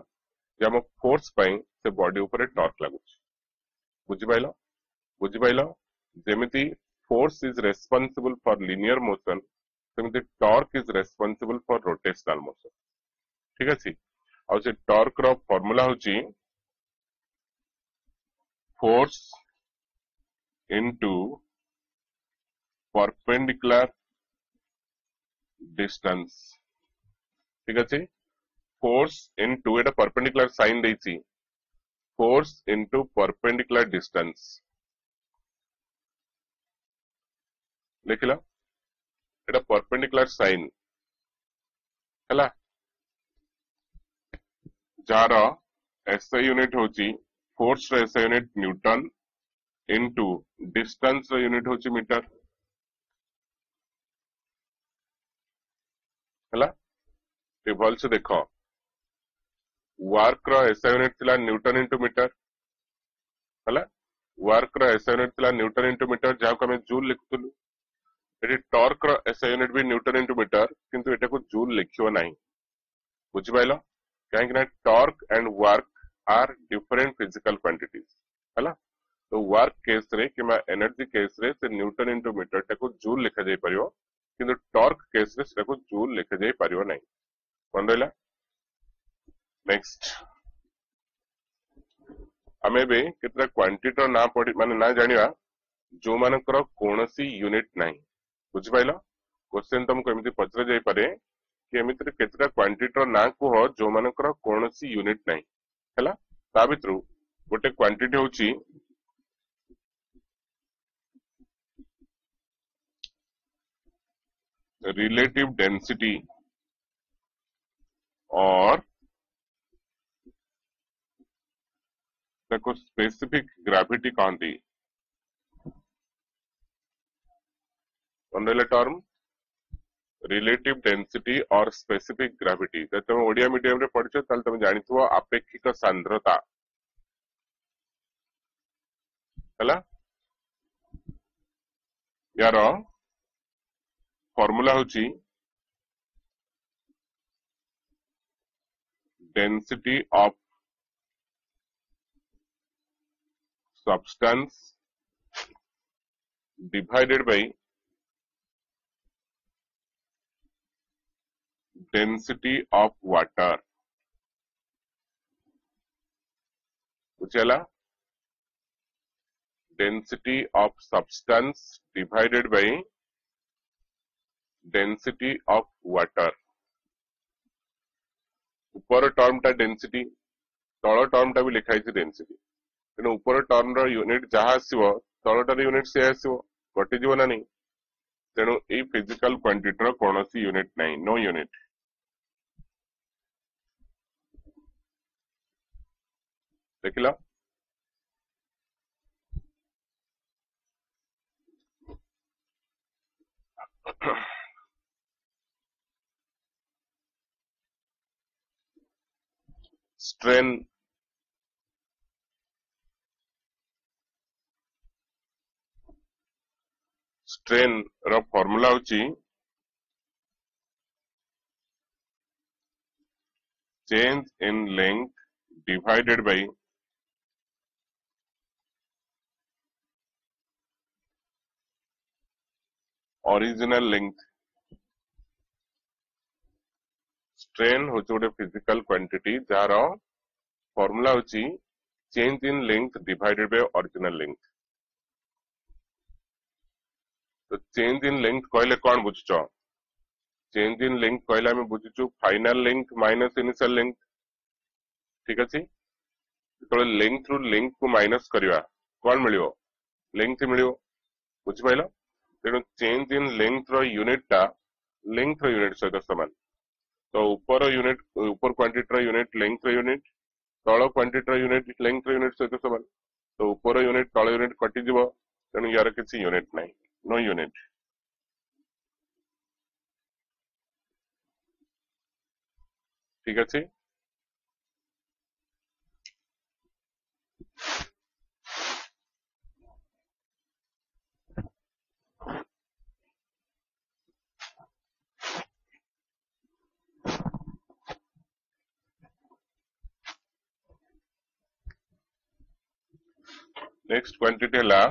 Speaker 1: जे हम फोर्स पई से बॉडी उपरे टॉर्क लागुछ। बुझि पाइलो? बुझि पाइलो? जेमिति force is responsible for linear motion, सेमिति torque is responsible for rotational motion. ठीक अच्छे। और से टॉर्क रो फार्मूला होची फोर्स इनटू परपेंडिकुलर डिस्टेंस। ठीक अच्छे। फोर्स इनटू एटा परपेंडिकुलर साइन देछि, फोर्स इनटू परपेंडिकुलर डिस्टेंस। लिखला एटा परपेंडिकुलर साइन हला जार एसआई यूनिट होची फोर्स रो SI unit newton into distance रो यूनिट होची मीटर। हला ते भल से देखो वर्क रो एसआई यूनिट थिला न्यूटन इनटू मीटर। हला वर्क रो एसआई यूनिट थिला न्यूटन इनटू मीटर जहा को हमें जूल लिखुलु। एटी टॉर्क रो एसआई यूनिट भी न्यूटन इनटू मीटर, किंतु एटा को जूल लिखियो नाही। बुझि पाइलो? काहे कि torque and work are different physical quantities. हला तो वर्क केस रे कि एनर्जी केस रे से न्यूटन इनटू मीटर टाको जूल लिखा जाय परियो, किंतु टॉर्क केस रे सेटाको जूल लिखा जाय परियो नाही। मन रहला। नेक्स्ट आमे बे केतरा क्वांटिटी ना पड़ी माने ना जानिया जो मानकर कोनोसी यूनिट नाही। बुझि पाइलो? क्वेश्चन तुमको एमिति पचरा जाय पारे कि एमिति केतरा क्वांटिटी ना कुह जो मानकर कोनोसी यूनिट नाही। हला ता भितरु गोटे क्वांटिटी होची रिलेटिव डेंसिटी और ताको स्पेसिफिक ग्रेविटी कहती। टर्म रिलेटिव डेंसिटी और स्पेसिफिक ग्रेविटी। जब तुम ओडिया मीडियम रे पढ़छ ताल तुम जानिथुओ आपेक्षिक सांद्रता। हला यार फॉर्मूला होची density of substance divided by density of water बुझेला density of substance divided by density of water ऊपर टर्म टा डेंसिटी तळ टर्म टा भी लिखा है डेंसिटी तेणु ऊपर टर्म रो यूनिट जहाँ आसो तलटार यूनिट से आसो कटिज ना नहीं तेणु ये फिजिकल क्वांटिटी रो कौन सी यूनिट नहीं नो यूनिट देखिला स्ट्रेन स्ट्रेन रो फॉर्मूला होची change in length divided by original length strain होची गोटे फिजिकल क्वांटिटी जार फॉर्मूला होची change in length divided by original length तो चेंज इन लेंथ कहले कौन बुझुच चेंज इन लेंथ कहले आम बुझुचु final length minus initial length ठीक अच्छे जो लेंथ रु लेंथ को माइनस करवा कौन मिलियो लेंथ मिलियो बुझिपाइल तेणु चेंज इन लेंथ रो यूनिट टा लेंथ रो यूनिट सहित समान तो ऊपर यूनिट ऊपर क्वांटिटी रो यूनिट लेंथ रो यूनिट तल क्वांटिटी रो यूनिट लेंथ रो यूनिट सहित समान तो ऊपर यूनिट तल यूनिट कटि जिवो तेणु यार किसी यूनिट नहीं नो यूनिट ठीक अच्छे नेक्स्ट क्वांटिटी है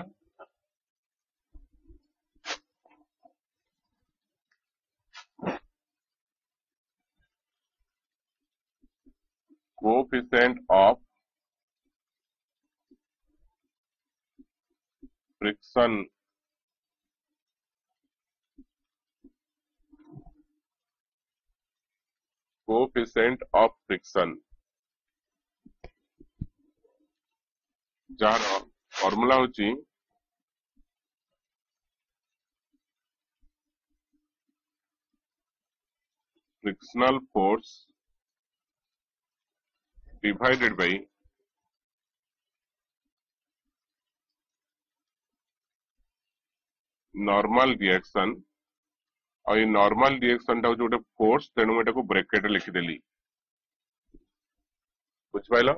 Speaker 1: coefficient of friction coefficient of friction जार फॉर्मूला होची frictional force divided by normal reaction और ये नॉर्मल रिएक्शन टा गोटे फोर्स तेणु मैं ब्रैकेट लिखिदेली बुझिपाइल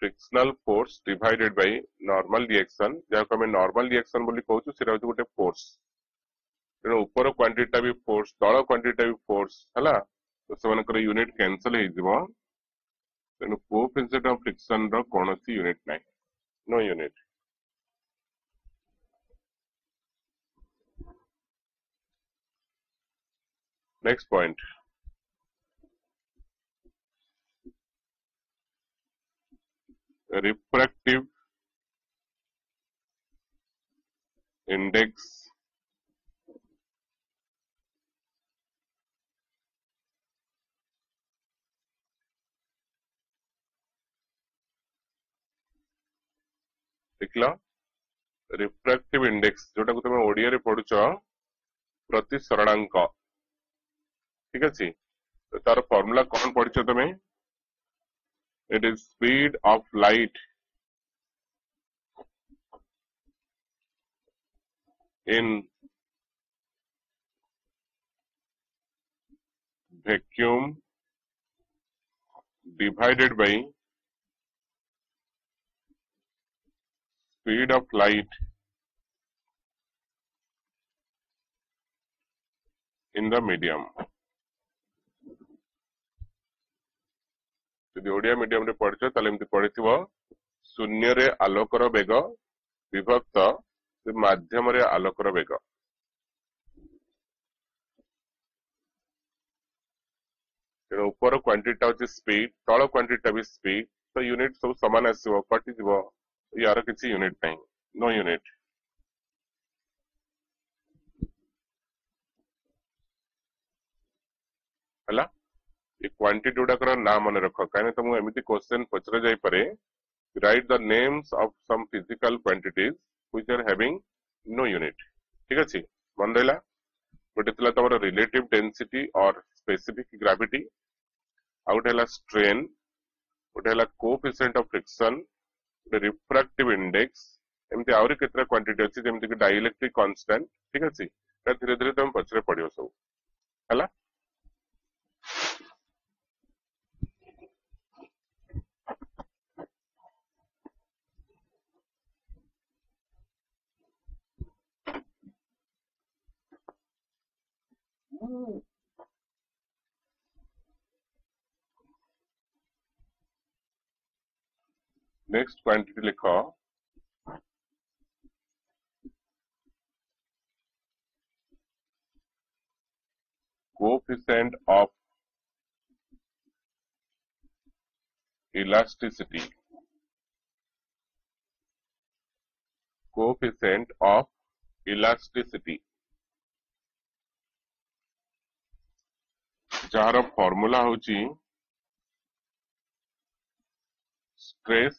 Speaker 1: frictional force divided by normal reaction जहाँ आम नॉर्मल रिएक्शन बोली कहूँ सेटा गोटे फोर्स तेणु ऊपर क्वांटिटी भी फोर्स तल क्वांटिटी भी फोर्स है तो से यूनिट कैंसल हो तेणु कोएफिशिएंट ऑफ फ्रिक्शन रो कौन सी यूनिट नहीं no unit next point refractive index देखला रिफ्रैक्टिव इंडेक्स जोटा को तुम ओडिया रे पढुछ प्रतिसरणांक ठीक अच्छे तो तार फॉर्मूला कौन पढ़ तुम्हें it is speed of light in vacuum divided by speed of light in the medium यदि ओडिया मीडियम रे पढ़छ ताले एमती पढ़िथिबो शून्य रे आलोकर वेग विभक्त माध्यम रे आलोकर वेग तेणु ऊपर क्वांटिटी होची स्पीड तळ क्वांटिटी भी स्पीड तो यूनिट सब समान आसीबो कटि दिबो यार किसी यूनिट नहीं नो यूनिट हला ये क्वांटिटी गुडाकर ना मन रख कहीं तुमको एमती क्वेश्चन पचरा जाई पारे write the names of some physical quantities which are having no unit ठीक अछि मन रहला गोटे तला तमरो रिलेटिव डेंसिटी और स्पेसिफिक ग्रेविटी आउट हैला स्ट्रेन गोटे हैला कोएफिशिएंट ऑफ फ्रिक्शन गोटे रिफ्रैक्टिव इंडेक्स एमती आउरी केतरा क्वांटिटी अछि जेमति कि डाइलेक्ट्रिक कांस्टेंट ठीक अछि धीरे धीरे तुम पचरे पड़ियो सब हला नेक्स्ट क्वांटिटी लिखो coefficient of elasticity coefficient of elasticity जार फॉर्मूला होची स्ट्रेस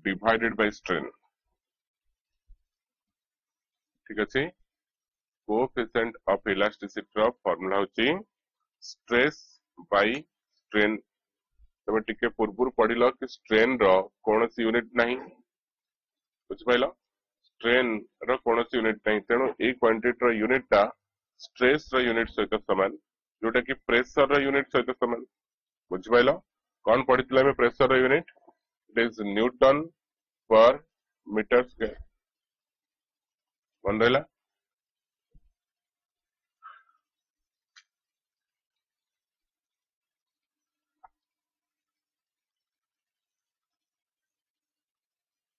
Speaker 1: डिवाइडेड बाय स्ट्रेन ठीक अछि कोएफिशिएंट ऑफ इलास्टिसिटी रो फॉर्मूला होची स्ट्रेस बाय स्ट्रेन तमे टिके पूर्वपुर पढिलो कि स्ट्रेन रो कोनोसी यूनिट नहीं बुझ पाइलो स्ट्रेन रो कोनोसी यूनिट नहीं तेणु ए क्वांटिटी रो यूनिट ता स्ट्रेस रो यूनिट सहित समान जोटा कि प्रेशर रो यूनिट सहित समान बुझ पाइलो कौन पढ़ितला में प्रेशर रो unit it is newton per metre square मन रहला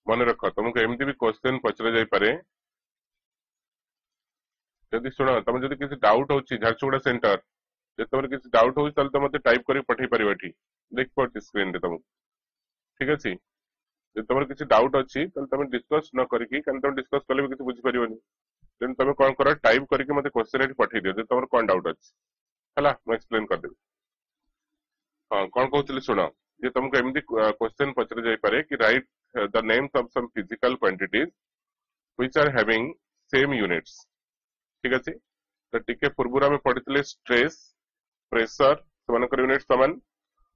Speaker 1: मन रख तुमको एमती भी क्वेश्चन पचरा जाई पारे जदि सुनो तुम जदि किसी डाउट होची झारसुगुड़ा सेंटर जे तुम किसी डाउट होची ताले तुम मते टाइप करी पठै परिबो एठी देख पड़ती स्क्रीन रे तुम ठीक अछि जे तुम किसी डाउट अछि ताले तुम डिस्कस न करिकि कान तुम डिस्कस करले भी किसी बुझ परिबोनी देन तुम कोन करो टाइप करके मते क्वेश्चन एठी पठै दियो जे तुम कोन डाउट अछि हला मैं एक्सप्लेन कर देबी हां कोन कहउतली सुनो जे तुमको एमती क्वेश्चन पचरा जाई पारे कि right the names of some physical quantities which are having same units ठीक अछि तो टिके पूर्वरा में पढ़ितले स्ट्रेस प्रेशर समानकर यूनिट समान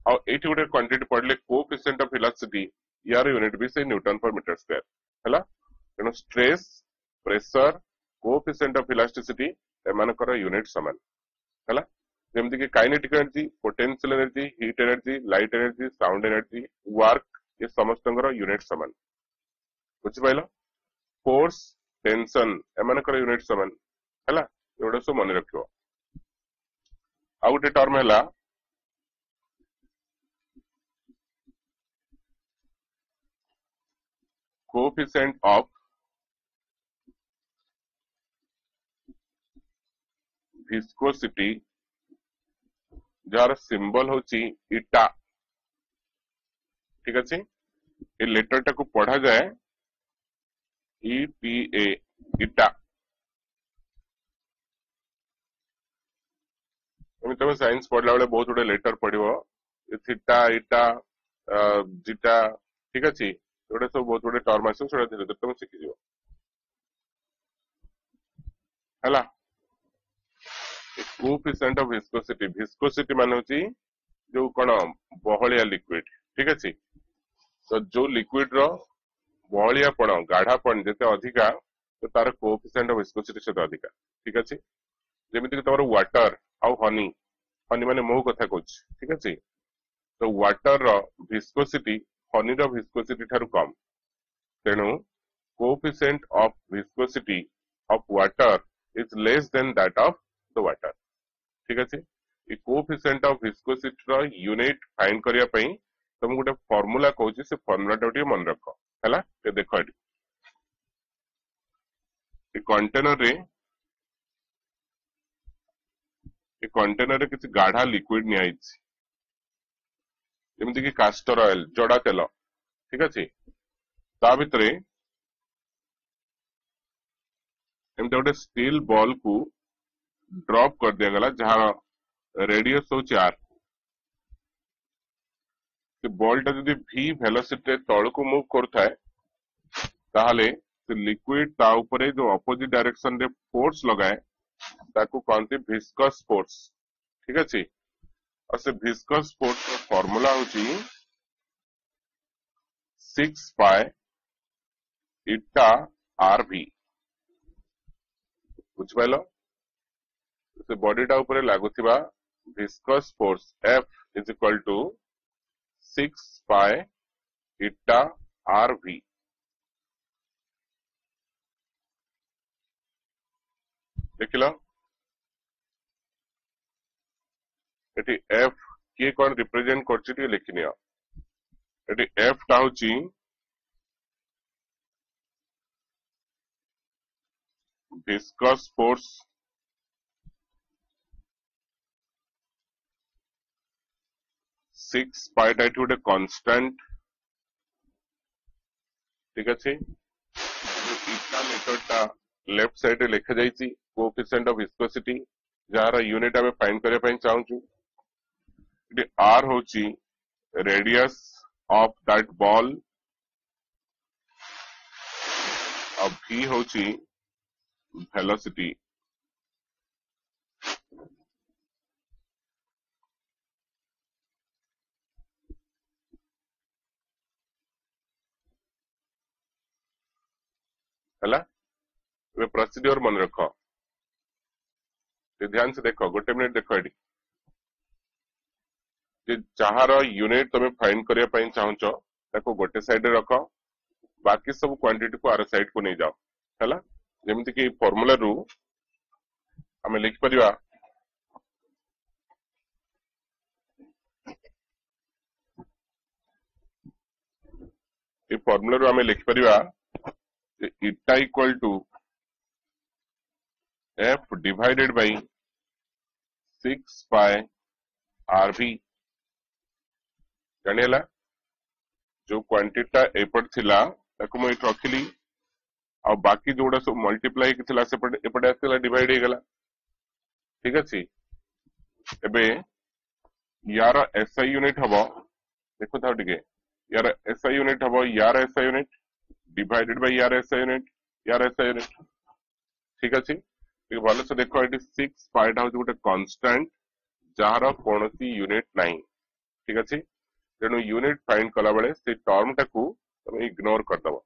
Speaker 1: और एठी गोटे क्वांटिटी पढ़ले कोएफिशिएंट ऑफ इलास्टिसिटी यार यूनिट भी से न्यूटन पर मीटर स्क्वायर हला तेनो stress pressure coefficient of elasticity एमानकर यूनिट समान हला जेमति कि kinetic energy potential energy heat energy light energy sound energy work ये समस्तंगर यूनिट समान बुझ पाइलो फोर्स टेंशन एमानकर यूनिट समान हला एवडा सब मन रखियो आ गोटे टर्म हैला coefficient of viscosity jar symbol होची इटा ठीक अछि ए लेटर टा को पढ़ा जाए EPA इटा तुम साइंस पढ़ला बेले बहुत गुडे लेटर पढ़िबो थीटा इटा जीटा ठीक अछि एटा सब बहुत गुडे टर्म आसे सेटा धीरे धीरे तुम सिखि जिवो हला कोएफिशिएंट ऑफ विस्कोसिटी माने होची जो कोन बहलिया लिक्विड ठीक अछि तो जो लिक्विड रो बहलियापण गाढ़ापण जते अधिका तो तार कोएफिशिएंट ऑफ विस्कोसिटी से अधिका ठीक अछि जेमिति कि तमर वाटर आउ हनी हनी माने मो कथा कहूछ ठीक अछि तो वाटर रो विस्कोसिटी हनी रो विस्कोसिटी थारु कम तेनु coefficient of viscosity of water is less than that of the water. ठीक अच्छे ये कोएफिशिएंट ऑफ विस्कोसिटी रो यूनिट फाइंड करिया पई तुम गोटे फार्मूला कहूची से फार्मूला टा मन रख हैला ये देखो ये कंटेनर रे किसी गाढ़ा लिक्विड निया जेमती कि कास्टर ऑयल जड़ा तेल ठीक अच्छे ता भितरे एमती गोटे स्टील बॉल को ड्रॉप कर दिया गला जहां रेडियस होची आर से बॉल टा जदी v वेलोसिटी तळ को मूव करथाय ताहले से लिक्विड ता ऊपर जो अपोजिट डायरेक्शन रे फोर्स लगाए ताको कहते विस्कस फोर्स ठीक अछि और से विस्कस फोर्स रो फार्मूला होची 6 पाई इटा rv बुझबाइलो से बॉडी टा ऊपर लागुथिबा viscous force F is equal to 6 pi eta rv देखिलो eighty F के कौन रिप्रेजेंट करछि टी लिखिनियो एटी F टा होची विस्कस फोर्स सिक्स पाई टा गोटे कांस्टेंट ठीक अच्छे इटा मीटर टा लेफ्ट साइड रे लिखा जाइछि कोएफिशिएंट ऑफ विस्कोसिटी जार यूनिट आमे फाइंड करे पई चाहूछु इटे r होची रेडियस ऑफ दैट बॉल और v होची वेलोसिटी हला वे प्रोसीड्यूर मन रखो ध्यान से देखो गोटे मिनिट देखो एडी जे जहार यूनिट तमे फाइंड करिया पई चाहूचो ताको गोटे साइड रे रखो बाकी सब क्वांटिटी को आर साइड को नहीं जाओ हला जेमति कि फार्मूला रु हमें लिख परिवा ये फार्मूला रु हमें लिख परिवा eta equal to F divided by 6 pi RV जानिला जो क्वांटिटी टा एपट थिला ताको मैं रखिली और बाकी जोड़ा सब मल्टीप्लाई कि थिला सेपट एपट आथिला डिवाइड हे गला ठीक अछि एबे यार SI यूनिट हबो देखो था टिके यार SI यूनिट हबो यार SI यूनिट डिवाइडेड बाय यार SI यूनिट ठीक अछि ये भलो से देखो एटी 6 पाई टा गोटे कांस्टेंट जहार कोनोसी यूनिट नाही ठीक अछि तेणु यूनिट फाइंड कला बेले से टर्म टाकू तमे इग्नोर कर दबो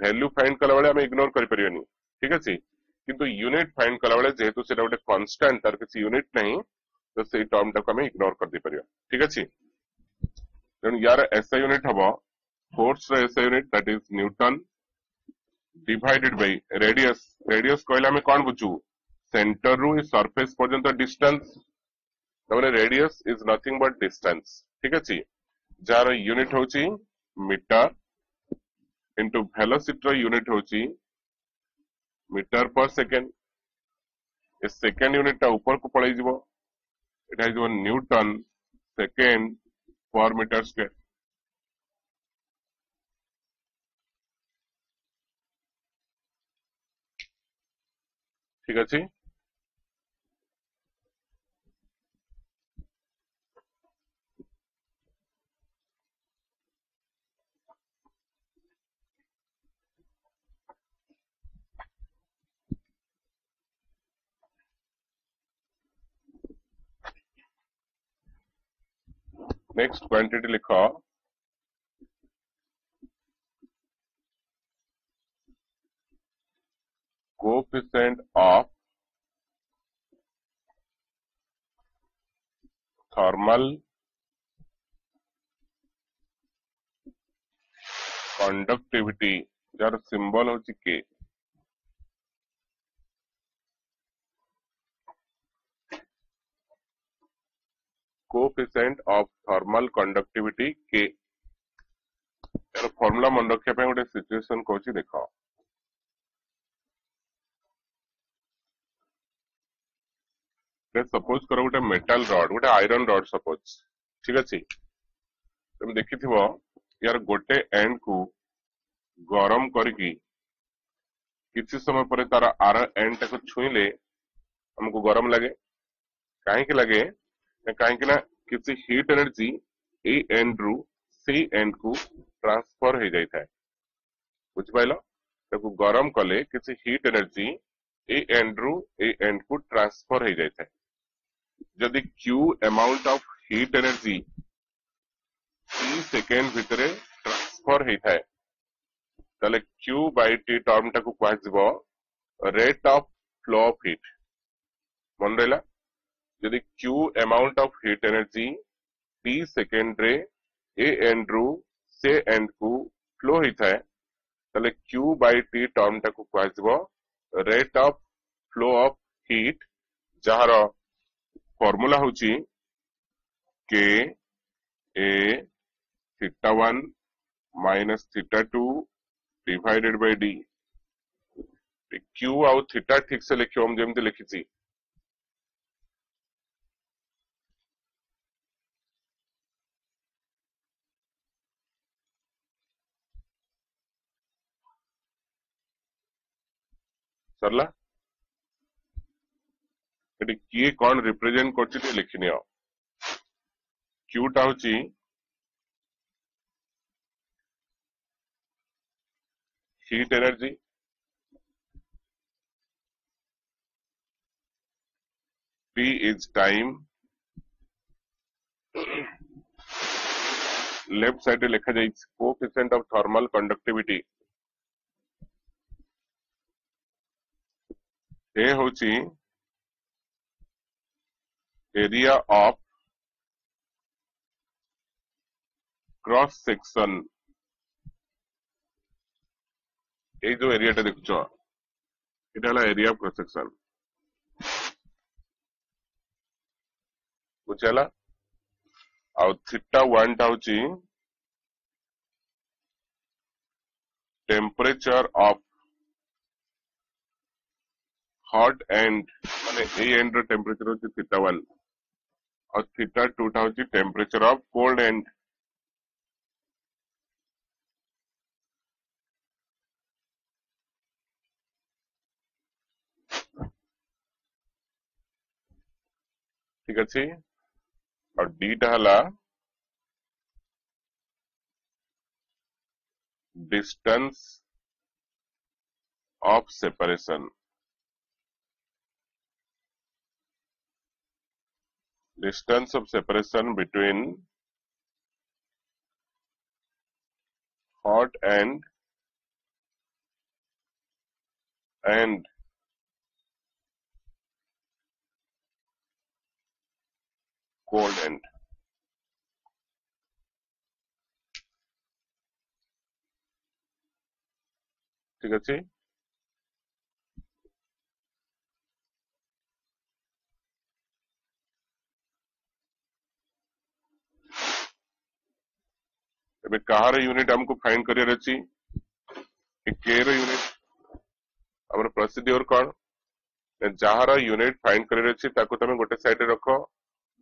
Speaker 1: वैल्यू फाइंड कला बेले हम इग्नोर करि परियोनी ठीक अछि किंतु यूनिट फाइंड कला बेले जेहेतु सेटा गोटे कांस्टेंट तार किसी यूनिट नहीं तो से टर्म टाकू हम इग्नोर कर दे परियो ठीक अछि तेणु यार SI यूनिट हबो फोर्स रो SI unit that is newton divided by radius कहले हमें कोन बुझू सेंटर रु सरफेस पर्यंत डिस्टेंस तबले radius is nothing but distance ठीक अछि जार यूनिट होची मीटर इनटू वेलोसिटी रो यूनिट होची मीटर पर सेकेंड ए सेकेंड यूनिट टा ऊपर को पळै जिवो एटा जो न्यूटन सेकेंड पर मीटर स्क्वायर ठीक अछि नेक्स्ट क्वांटिटी लिखो coefficient of thermal conductivity jar symbol होची के कोएफिशिएंट ऑफ थर्मल कंडक्टिविटी के यार फार्मूला मन रखिया पे गोटे सिचुएशन कहूची देखो सपोज करो गोटे मेटल रॉड गोटे आयरन रॉड सपोज ठीक अच्छे तुम देखिथिबो यार गोटे एंड को गरम करके किसी समय पर तार आर एंड टाको छुईले हमको गरम लगे कहीं लगे कहीं ना किसी हीट एनर्जी ए एंड रु सी एंड को ट्रांसफर हो जाता है बुझिपाइल ताको गरम कले किसी हीट एनर्जी ए एंड रु ए एंड को ट्रांसफर हो जाता है जदि Q amount of heat energy T second भितर ट्रांसफर होता है ताले क्यू बाय टी टर्म टाको कहजिबो rate of flow of heat मन रहला यदि Q amount of heat energy T second रे ए एंड रु से एंड को फ्लो होता है ताले क्यू बाय टी टर्म टाको कहजिबो rate of flow of heat जहार फॉर्मूला होची K A theta 1 minus theta 2 divided by D Q आउ थीटा ठीक से लिखियो हम जेमते लिखिছি सरला एटी किए कौन रिप्रेजेंट करछि ते लिखिनियो क्यू टा होची heat energy P is time left side लिखा जाए कोएफिशिएंट ऑफ थर्मल कंडक्टिविटी ए होची area of cross section A जो एरिया टा देखुछो एटा हला एरिया ऑफ क्रॉस सेक्शन बुझला आ थीटा 1 टा होची टेम्परेचर ऑफ हॉट एंड माने ए एंड रो टेम्परेचर होची थीटा 1 और थीटा 2 टा होची टेम्परेचर ऑफ कोल्ड एंड ठीक अछि और डी टा हला distance of separation between hot end and cold end ठीक अच्छे एबे कहार यूनिट हमको फाइंड करियर अछि के रो यूनिट हमर प्रोसीड्यूर कोन जहार यूनिट फाइंड करियर अछि ताको तमे गोटे साइड रे रखो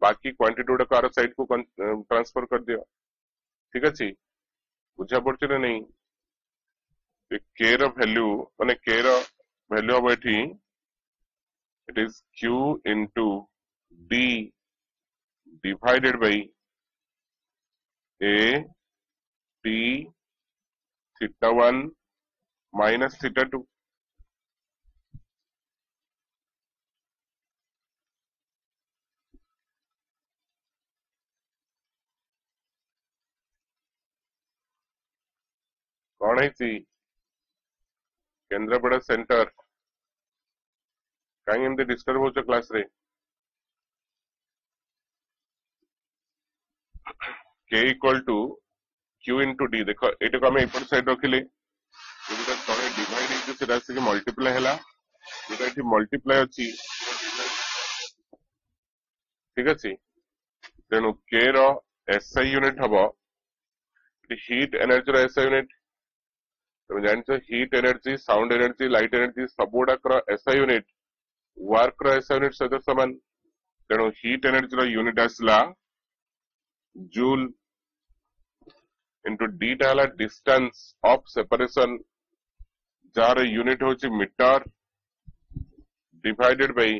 Speaker 1: बाकी क्वांटिटी उडा कार साइड को ट्रांसफर कर दियो ठीक अछि बुझा पड़छ ना नहीं के रो वैल्यू माने के रो वैल्यू अब एठी it is q into d divided by a t theta 1 minus theta 2 कौन है सी केंद्रापड़ा सेंटर कहीं एमती डिस्टर्ब हो क्लास रे k equal to q into d देखो एटा को हम एपट साइड रखिले जेटा तळे डिवाइड हे सेटा से मल्टीप्लाई हला जेटा एठी मल्टीप्लाई अछि ठीक अछि तेणु के रो एसआई यूनिट हबो हीट एनर्जी रो एसआई यूनिट तुम जानछो heat energy sound energy light energy सबुडाकर एसआई यूनिट वर्क रो एसआई यूनिट सहित समान तेणु हीट एनर्जी रो यूनिट आसला जूल इंटू डी टा हला डिस्टेंस ऑफ सेपरेशन जार यूनिट होची मीटर डिवाइडेड बाय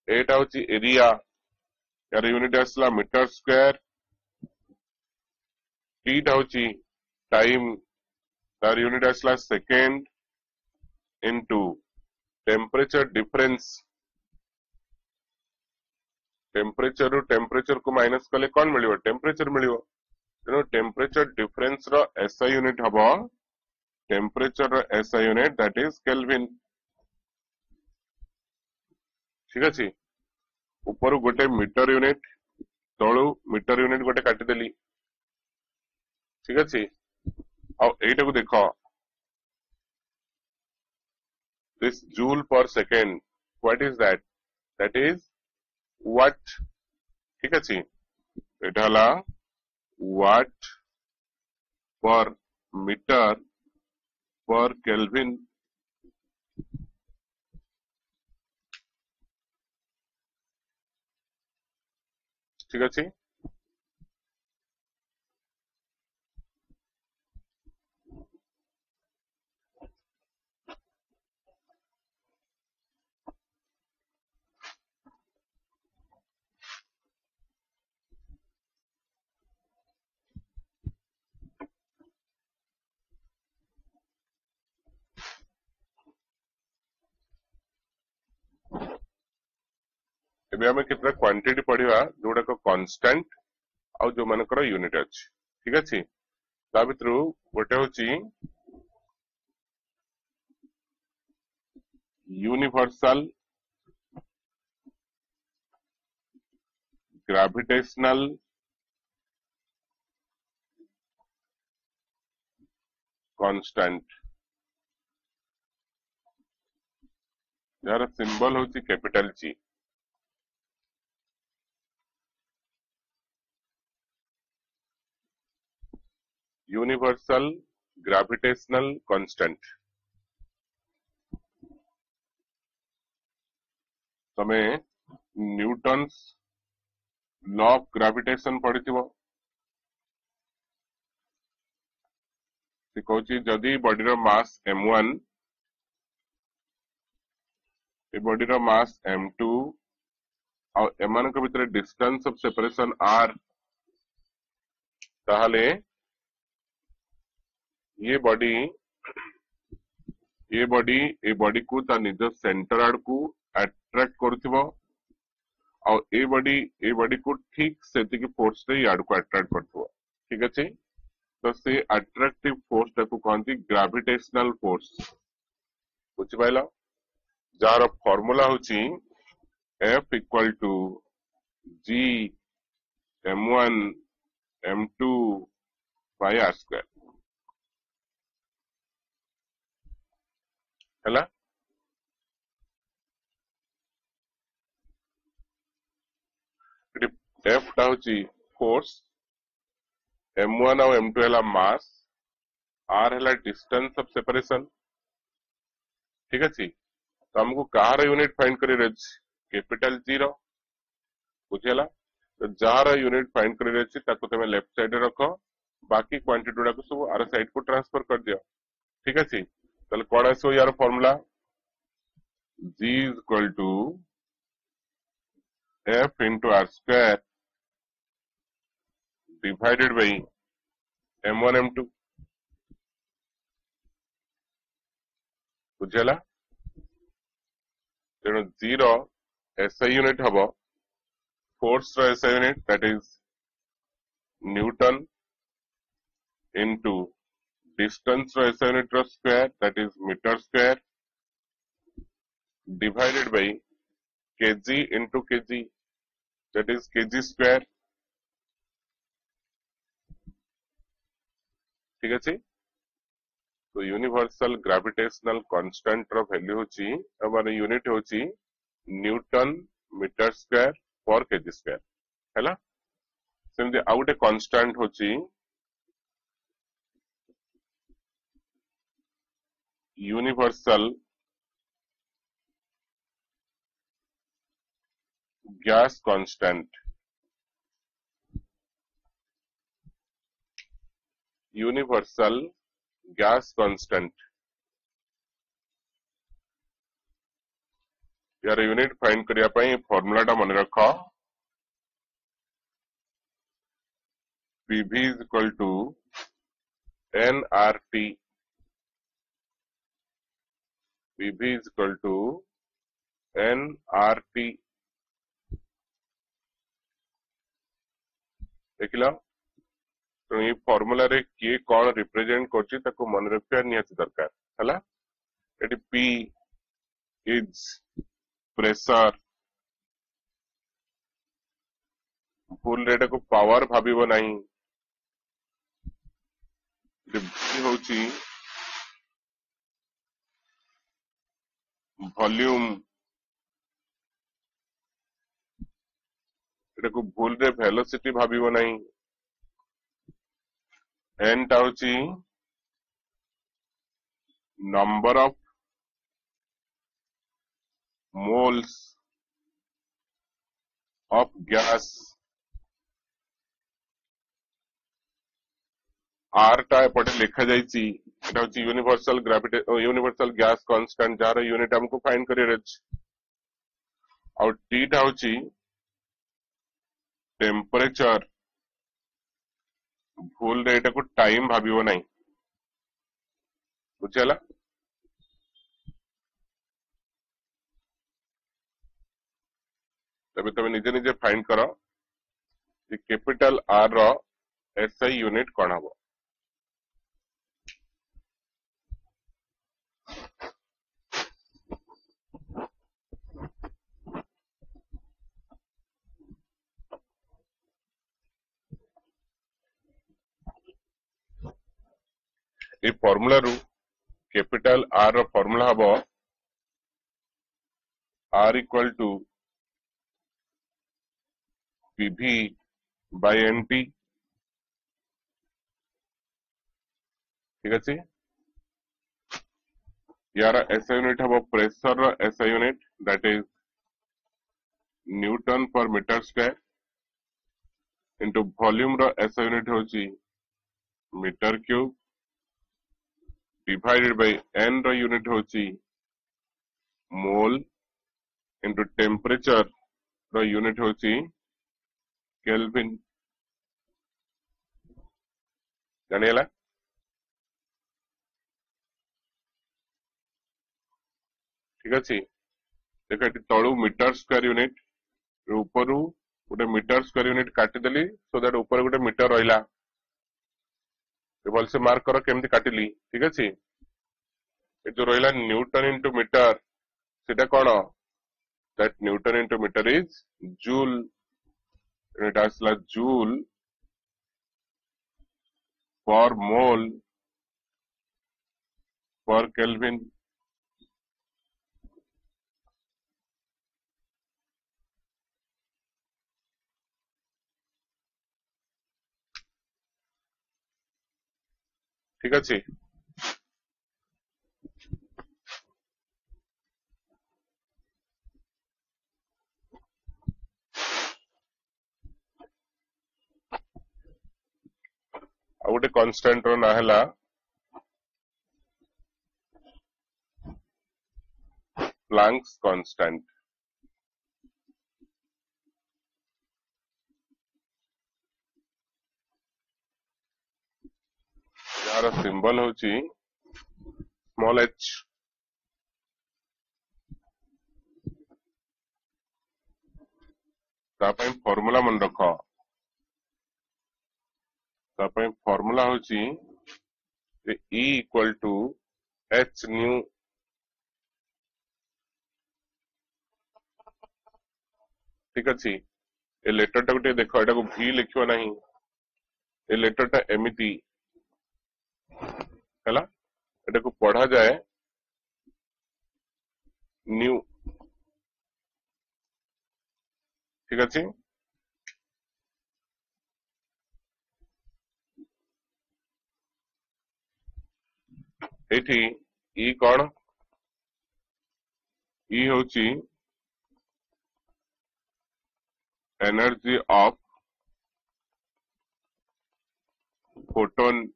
Speaker 1: एटा होची एरिया यार यूनिट आसला मीटर स्क्वायर टी टा होची टाइम तार यूनिट आसला second into temperature difference temperature रु टेम्परेचर को माइनस कले कौन मिलियो टेम्परेचर मिलियो तेणु टेम्परेचर डिफरेंस रो एसआई यूनिट हबो टेम्परेचर रो SI unit that is kelvin ठीक अछि ऊपर गोटे मीटर यूनिट तळु मीटर यूनिट गोटे काटी देली ठीक अछि आ एटा को देखो this joule per second what is that is watt ठीक अछि एटा हला वाट पर मीटर पर केल्विन ठीक अछि एबे हमें कितना क्वांटिटी पढ़िवा जोडा को कांस्टेंट आ जो मानकर यूनिट अछि ठीक अछि ता भितरु गोटे होची यूनिवर्सल ग्रेविटेशनल कांस्टेंट यार सिंबल होची capital G universal gravitational constant तमे न्यूटन्स लॉ ऑफ ग्रेविटेशन पढ़िथिबो से कहूची जदि body row mass m1 a body row mass m2 और एमान के भितर डिस्टेंस ऑफ सेपरेशन r ताहले ये बॉडी को ता निज सेंटर आड़ को अट्रैक्ट करथिबो और ए बॉडी को ठीक सेति की फोर्स से याड को अट्रैक्ट करथिबो ठीक अछि तो से अट्रैक्टिव फोर्स ताको कहंती ग्रेविटेशनल फोर्स बुझि पाइला जार फार्मूला होची F equal to G m1 m2 by r square हैला F टा होची फोर्स m1 और m2 हैला मास r हैला डिस्टेंस ऑफ सेपरेशन ठीक अछि तो हमको कार यूनिट फाइंड करी रही कैपिटल जी रो बुझेला तो जार यूनिट फाइंड करी रही ताको तमे लेफ्ट साइड रे रखो बाकी क्वांटिटी गुडा को सब आर साइड को ट्रांसफर कर दियो ठीक अछि तले कोन आसो यार formula G is equal to F into r square divided by m1 m2 बुझेला तेणु जीरो एसआई यूनिट हबो फोर्स रो SI unit that is newton into distance रो एसआई यूनिट रो square that is metre square divided by KG into KG that is KG square ठीक अछि तो universal gravitational constant रो वैल्यू होची हमर यूनिट होची newton metre square per KG square हैला सेमती आउ गोटे कांस्टेंट होची universal gas constant universal gas constant यार यूनिट फाइंड करिया पई फार्मूला टा मन रख PV is equal to nRT PV is equal to nRT देखिला तो ये फार्मूला रे किए कौन रिप्रेजेंट करछि ताको मन रखिया निहाती दरकार हला eighty P is pressure full rate को पावर भाबिबो नाही V होची वॉल्यूम एटा को भूल रे वेलोसिटी भाबिबो नाही n टा होची number of moles of gas R टा एपटे लिखा जाइची एटा होची universal gravity universal gas constant jar unit हमको फाइंड करियर अछि और T टा होची टेम्परेचर भूल रे एटा को टाइम भाबिबो नाही बुझला तबे तबे निजे निजे फाइंड करो कि कैपिटल R रो SI यूनिट कोन हबो ए फार्मूला रु कैपिटल R रो फार्मूला हबो R equal to PV by NT ठीक अछि यार SI यूनिट हबो प्रेशर रो SI unit that is newton per metre square into volume रो SI यूनिट होची metre cube divided by n रो यूनिट होची मोल इनटू टेम्परेचर रो यूनिट होची केल्विन जानिला ठीक अछि देखा तळु मीटर स्क्वायर यूनिट ऊपरु गोटे मीटर स्क्वायर यूनिट काटी देली सो दैट ऊपर गोटे मीटर रहिला भल से मार्क करो केमती काटिली ठीक अछि ए जो रहिला न्यूटन इनटू मीटर सेटा कोन that newton into metre is joule एटा असला जूल पर मोल पर केल्विन ठीक अछि आ गोटे कांस्टेंट रो ना हला प्लैंक्स कांस्टेंट यार सिंबल होची स्मॉल h तापई फार्मूला मन रखो तापई फार्मूला होची E equal to h nu ठीक अछि ए लेटर टा गोटे देखो एटा को v लिखियो नाही ए लेटर टा एमिति हला एटा को पढ़ा जाए न्यू ठीक अछि एठी ई कौन ई होची एनर्जी ऑफ फोटोन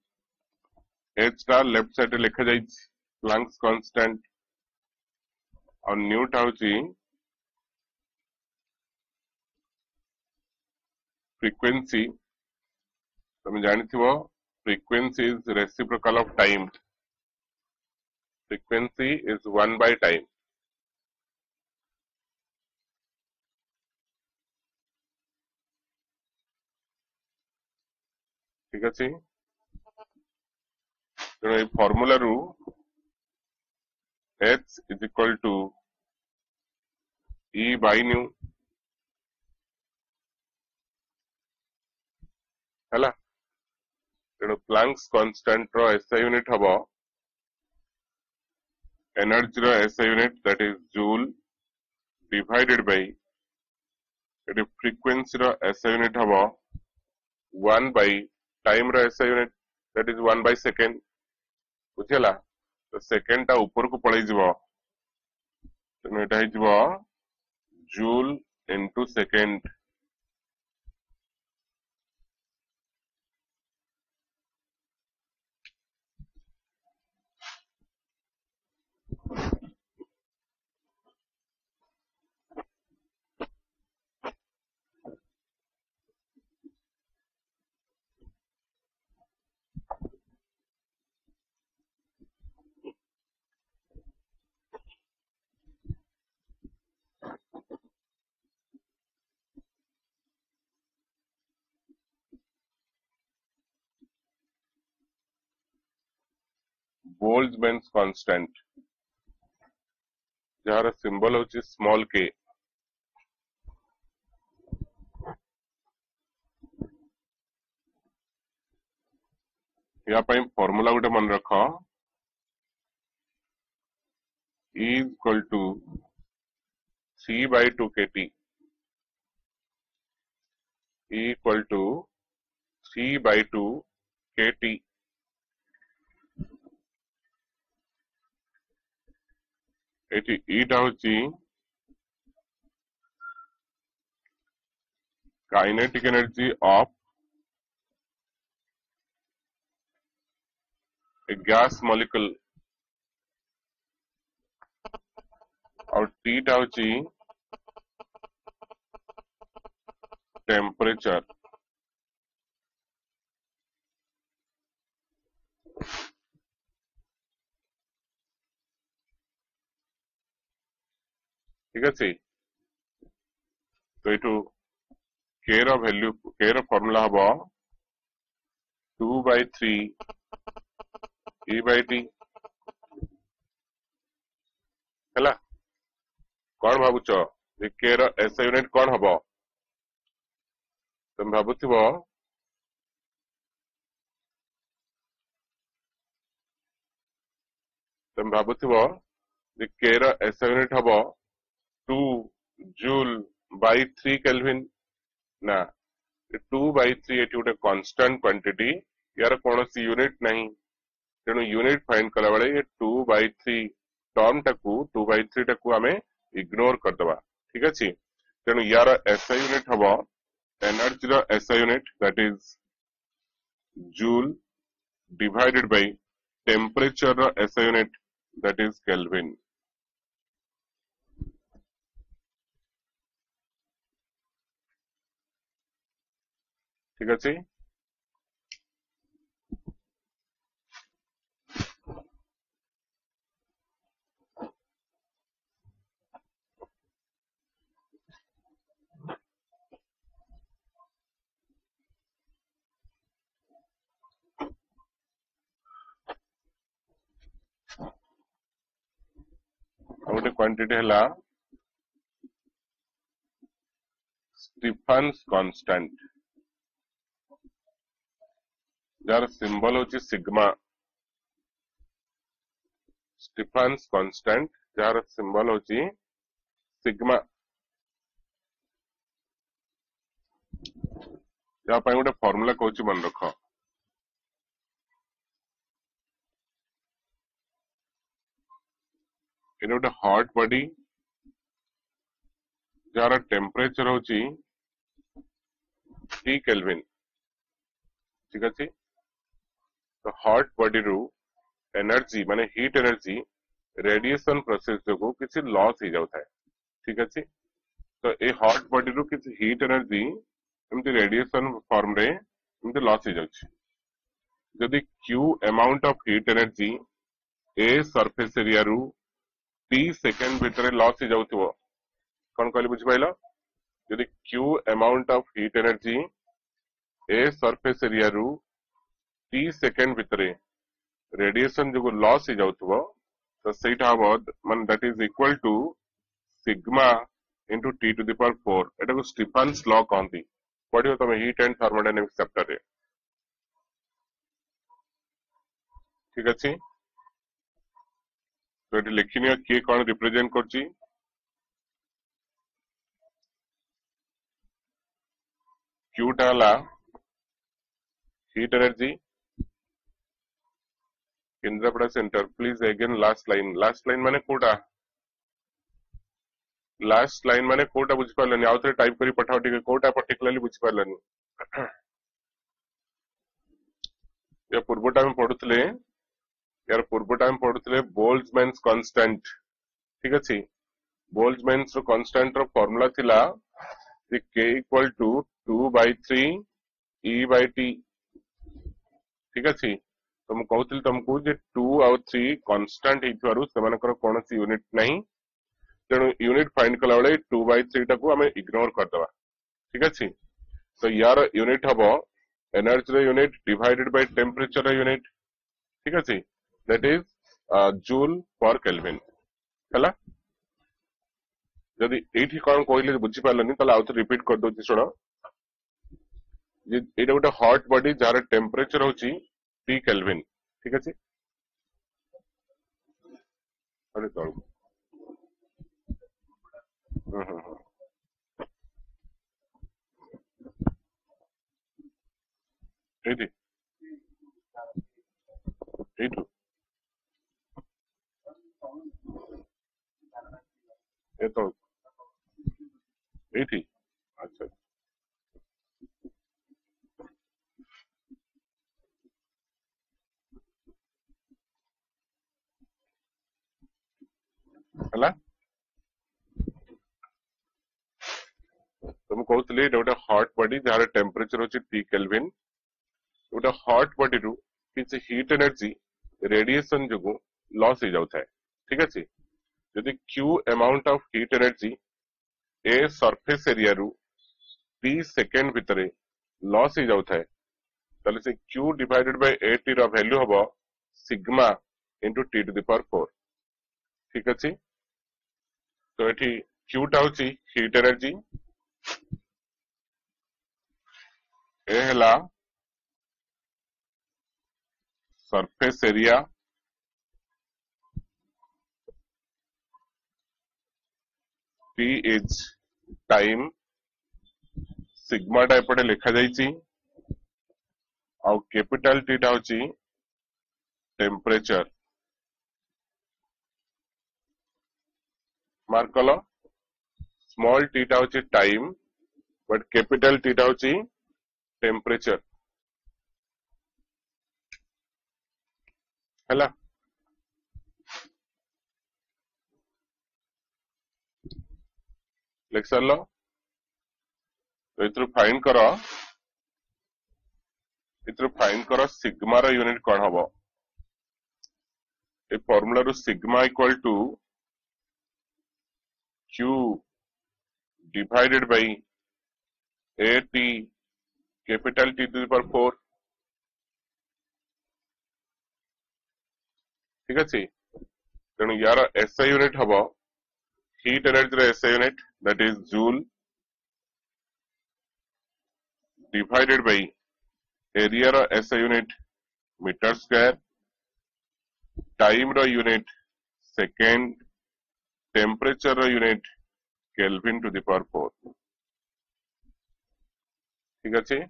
Speaker 1: एच टा लेफ्ट साइड लिखा जाई प्लैंक्स कांस्टेंट और न्यू टा होची फ्रीक्वेंसी तुम जानिथिबो frequency is reciprocal of time frequency is 1 by time ठीक अछि तेणु ए फार्मूला रु h is equal to e by nu हला तेणु प्लैंक्स कांस्टेंट रो एसआई यूनिट हबो एनर्जी रो SI unit that is joule divided by एटी फ्रीक्वेंसी रो एसआई यूनिट हबो 1 by टाइम रो SI unit that is 1 by second बुझिला तो सेकंड टा ऊपर को पळै जिवो तेणु एटा हि जिवो joule into second Boltzmann constant जार सिंबल होची स्मॉल के या पई फार्मूला गुटे मन रख E is equal to c by 2 kt E equal to c by 2 kt eighty E टा होची kinetic energy of A gas molecule और T टा होची टेम्परेचर ठीक अछि तो एटू k रो वैल्यू k रो फार्मूला हबो 2 by 3 E by T हला कौन भाबुच k रो एसआई यूनिट कौन हबो तुम भाबुथिबो k रो एसआई यूनिट हबो 2 जूल by 3 केल्विन ना 2 by 3 एटी गोटे कांस्टेंट क्वांटिटी यार कोनोसी यूनिट नहीं तेणु यूनिट फाइंड कला बेले ये 2 by 3 टर्म टाकू 2 by 3 टाकू आमे इग्नोर कर दबा ठीक अछि तेणु यार एसआई यूनिट हबो एनर्जी रो SI unit that is joule divided by temperature रो SI unit that is kelvin ठीक अछि गोटे क्वांटिटी हला स्टीफन्स कांस्टेंट जार सिंबल होची सिग्मा स्टीफन्स कांस्टेंट जार सिंबल होची सिग्मा या पई गोटे फार्मूला कहूची मन रख एटा गोटे हॉट बॉडी जार टेम्परेचर होची T केल्विन ठीक अछि तो हॉट बॉडी रू एनर्जी माने हीट एनर्जी रेडिएशन प्रोसेस जो किसी लॉस हो जाता है ठीक अछि तो ए हॉट बॉडी रू किसी हीट एनर्जी एमती रेडिएशन फॉर्म रे एमती लॉस हो जाउछि जदि Q amount of heat energy A surface area रू T सेकंड भितर लॉस हो जाउथबो कोन कहली बुझ पाइलो यदि Q amount of heat energy A surface area रू T सेकंड भितर रेडिएशन जो लॉस हो जाउथबो तो सेटा हबो मान that is equal to sigma into T to the power 4 एटा को स्टीफन्स लॉ कहंती पढियो तमे हीट एंड थर्मोडायनामिक्स चैप्टर रे ठीक अछि तो एटी लिखिनियो के कोन रिप्रेजेंट करची Q टाला heat energy Kendrapara centre please again last line माने कोटा लास्ट लाइन माने कोटा बुझ पारलनी आउ थे टाइप करी पठाओ ठीक कोटा पर्टिकुलरली बुझ पारलनी या पूर्व टाइम पढुतले यार पूर्व टाइम पढुतले बोल्ट्जमैन्स कांस्टेंट ठीक अछि बोल्ट्जमैन्स रो कांस्टेंट रो फार्मूला थिला जे k equal to 2/3 E by T ठीक अछि तो मु कहउतिल तुमको जे 2 और 3 कांस्टेंट हिथवारु सेमानकर कोनसी यूनिट नहीं तेणु यूनिट फाइंड कला बेले 2/3 टाकू हमें इग्नोर कर दवा ठीक अछि तो यार यूनिट हबो एनर्जी रे यूनिट डिवाइडेड बाय टेम्परेचर रे यूनिट ठीक अछि दैट इज जूल पर केल्विन हला जदि एठी कोन कहले बुझी पारलनी तले आउत रिपीट कर दोची सुनो जे एटा गोटे हॉट बॉडी जार टेम्परेचर होची T केल्विन ठीक अछि अरे तळ एठी एठू ए तो एठी अच्छा हला तुम कहउतली एटा गोटे हॉट बॉडी जार टेम्परेचर होची T केल्विन गोटे हॉट बॉडी रू किसी हीट एनर्जी रेडिएशन जो लॉस हो जाता है ठीक अछि यदि Q amount of heat energy A surface area रू T सेकंड भितरे लॉस हो जाता है ताले से Q डिवाइडेड बाय AT रो वैल्यू हबो sigma into T to the power 4 ठीक अछि तो एठी Q टा होची हीट एनर्जी ए हला surface area T is time sigma टा एपटे लिखा जाईची आउ कैपिटल T टा होची टेम्परेचर मार्क कलो स्मॉल T टा होची टाइम बट कैपिटल T टा होची टेम्परेचर हला लिख सरलो तो इथरु फाइंड करो सिग्मा रो यूनिट कोन हबो ए फार्मूला रो sigma equal to Q divided by AT capital T to the power 4 ठीक अछि तेणु यार SI यूनिट हबो हीट एनर्जी रो SI unit that is joule divided by area रो SI unit metre square time रो यूनिट सेकेंड टेम्परेचर रो unit kelvin to the power 4 ठीक अछि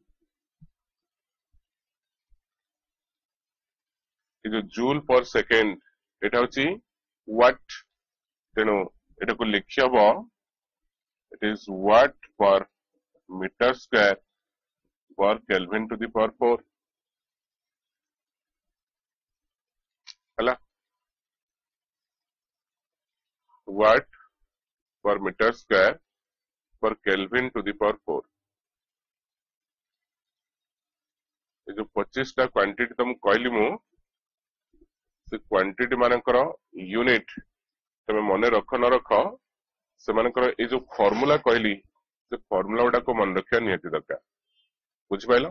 Speaker 1: ये जो जूल पर सेकेंड एटा होची वाट तेणु एटा को लिखि हबो it is watt per metre square per kelvin to the power 4 हला watt per metre square per kelvin to the power 4 ये जो 25 टा क्वांटिटी तुम कहली मु से क्वांटिटी मानकर यूनिट तमे मने रख न रख से मानकर ए जो फार्मूला कहली से फार्मूला गुडा को मन रखिया नियति दरकार बुझ पाइलो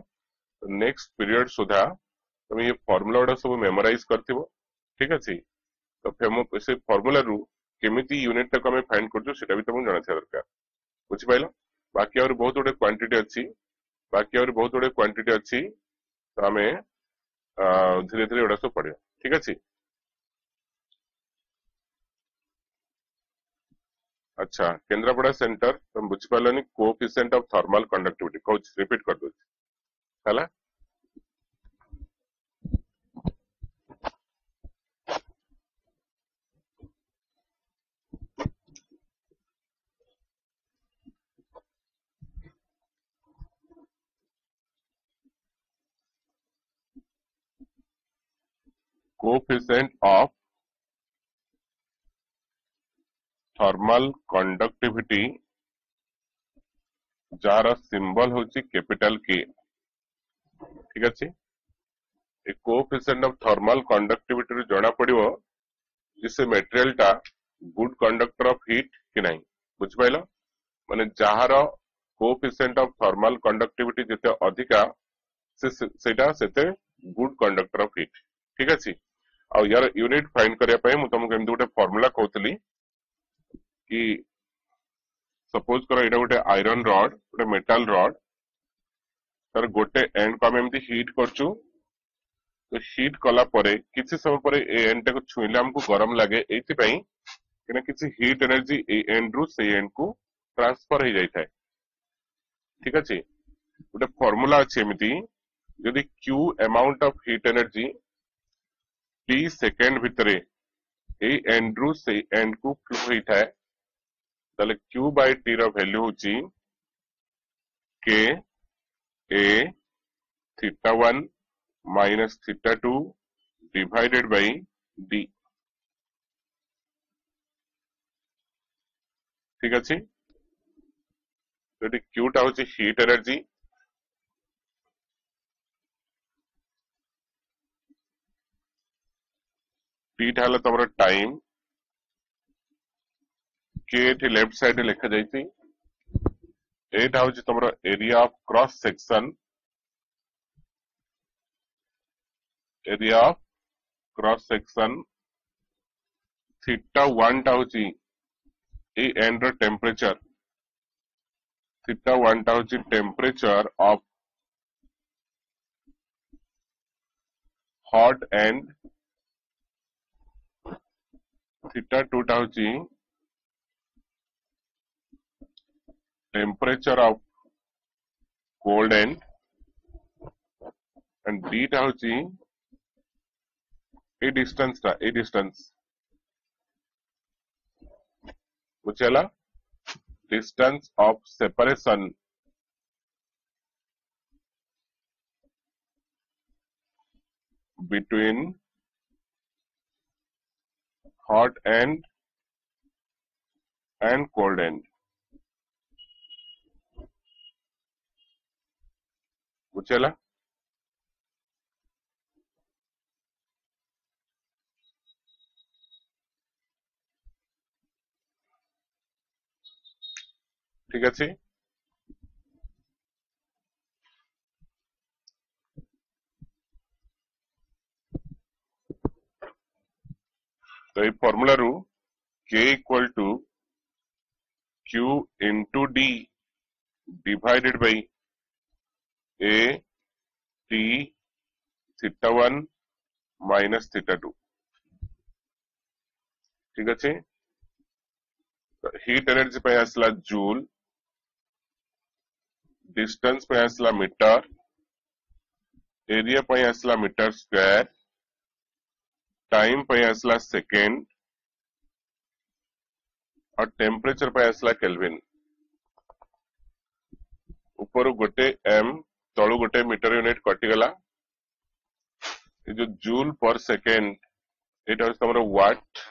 Speaker 1: नेक्स्ट पीरियड सुधा तुम ये फार्मूला गुडा सब मेमोराइज करथिबो ठीक अछि तो फेमो से फार्मूला रु केमिति यूनिट तक हमें फाइंड करजो सेटा भी तुम जाना दरकार बुझ पाइलो बाकी और बहुत गुडे क्वांटिटी अछि तो हमें धीरे धीरे एडा सब पढ़िया ठीक अछि अच्छा केंद्रापड़ा सेंटर तुम बुझ पालनी कोएफिशिएंट ऑफ थर्मल कंडक्टिविटी कहू रिपीट कर दो हला coefficient of thermal conductivity jar symbol होची कैपिटल के ठीक अछि ए कोएफिशिएंट ऑफ थर्मल कंडक्टिविटी रे जणा पड़िबो जिसे मटेरियल टा गुड कंडक्टर ऑफ हीट कि नहीं बुझ पाइलो माने जहार कोएफिशिएंट ऑफ थर्मल कंडक्टिविटी जते अधिका सेटा सेते गुड कंडक्टर ऑफ हीट ठीक अछि आ यार यूनिट फाइंड करिया पय मु तुमको एमदि गोटे फार्मूला कहतली कि सपोज करो एटा गोटे आयरन रॉड गोटे मेटल रॉड तर गोटे एंड को हम एमती हीट करचु तो हीट कला परे किछि समय परे ए एंड टाको छुइले हमको गरम लागे एथि पई किना किछि हीट एनर्जी ए एंड रु से एंड को ट्रांसफर हो जाय थाए ठीक अछि गोटे फार्मूला अछि एमिति यदि q amount of heat energy t second भितरे ए एंड रु से एंड को फ्लो होई थाए ताले q बाय t रो वैल्यू होची k a theta 1 minus theta 2 divided bye d ठीक अछि तो q टा होची हीट एनर्जी t टा हला तमरो टाइम k ठी लेफ्ट साइड लिखा जायछि एटा होची तमरो area of cross section theta 1 टा होची ए एंड रो टेंपरेचर थीटा 1 टा होची temperature of hot end theta 2 टा होची temperature of cold end d टा होची ए डिस्टेंस बुझला distance of separation between hot end cold end बुझला ठीक अछि तो ये फार्मूला रु k equal to q into d divided by a t theta 1 minus theta 2 ठीक अछि हीट एनर्जी पे आसला जूल डिस्टेंस पे आसला मीटर एरिया पे आसला मीटर स्क्वायर टाइम पे आसला सेकेंड और टेम्परेचर पे आसला केल्विन ऊपर गोटे एम तळु गोटे मीटर यूनिट कटिगला ये जो जूल पर सेकेंड एटा होछ हमर वाट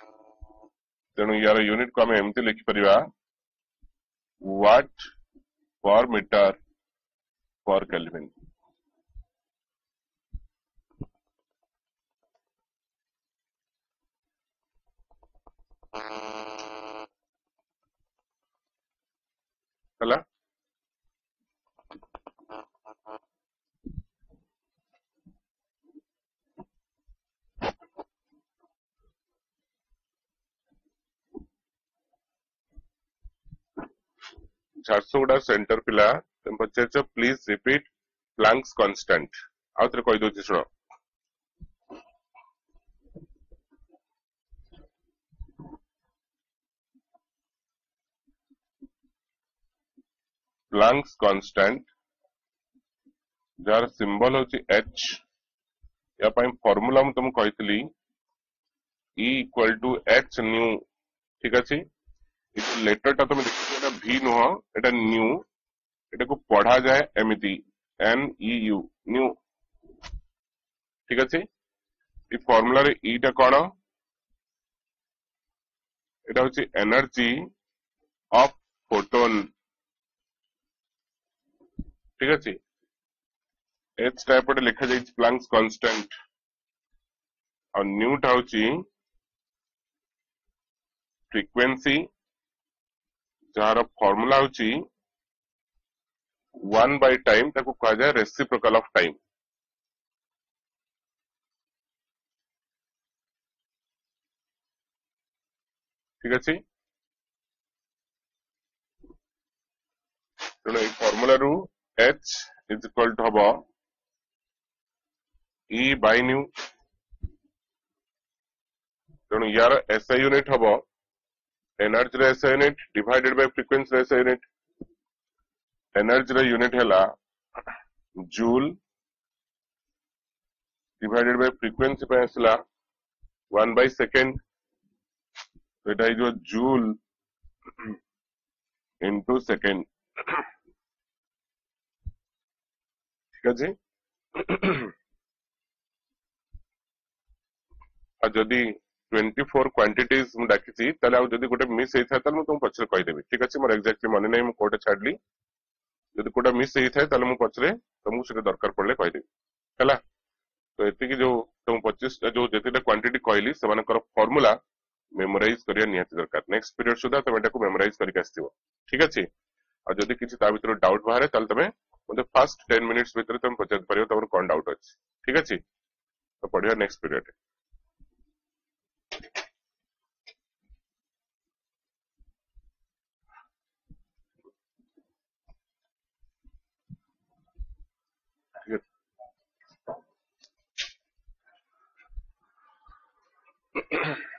Speaker 1: तेणु यार यूनिट को हम एमती लिखि परिबा वाट पर मीटर पर केल्विन हला झारसुगुड़ा सेंटर पिला तुम पचार प्लीज रिपीट प्लैंक्स कांस्टेंट आउ थे कहि दोछि सुनो प्लैंक्स कांस्टेंट जार सिंबल होछि h या पई फार्मूला हम तुम कहितली E equal to h nu ठीक अछि इस लेटर टा तुम देखि एटा v नुह एटा न्यू एटा को पढ़ा जाए एमिति n e u न्यू ठीक अछि इ फार्मूला रे e टा कोन एटा होछि एनर्जी ऑफ फोटोन ठीक अछि h टाइप रे लिखा जाय प्लैंक्स कांस्टेंट और न्यू टा होछि फ्रीक्वेंसी जार फार्मूला होछि 1 बाय टाइम ताको कहा जाए रेसिप्रोकल ऑफ टाइम ठीक अछि तेणु ए फार्मूला रु h इज इक्वल टू हबो e बाय न्यू तेणु यार एसआई यूनिट हबो एनर्जी रे SI unit divided bye frequency रे एसआई यूनिट एनर्जी रे यूनिट हैला जूल डिवाइडेड बाय फ्रीक्वेंसी पे आसला 1 बाय सेकेंड तो एटा जो जूल इनटू सेकेंड ठीक अछि आ जदी 24 क्वांटिटीज मु डाकिछि तले आ जदी गोटे मिस हेइ था तले मु तुम पछरे कहि देबी ठीक अछि मोर एग्जैक्टली मने नै मु कोटा छाडली जदी कोटा मिस हेइ थाए तले मु पछरे तुमको सेटा दरकार पड़ले कहि देबी हला तो एति की जो तुम 25 जो जतिटा क्वांटिटी कहली सेमानकर फार्मूला मेमोराइज करिया निहाती दरकार नेक्स्ट पीरियड सुधा तुम एटा को मेमोराइज करके आस्थिबो ठीक अछि आ जदी किछि ता भितर डाउट बाहरे तले तमे मते फर्स्ट 10 मिनिट्स भितर तुम पचार परियो तमर कोन डाउट अछि ठीक अछि तो पढ़िया नेक्स्ट पीरियड ठीक है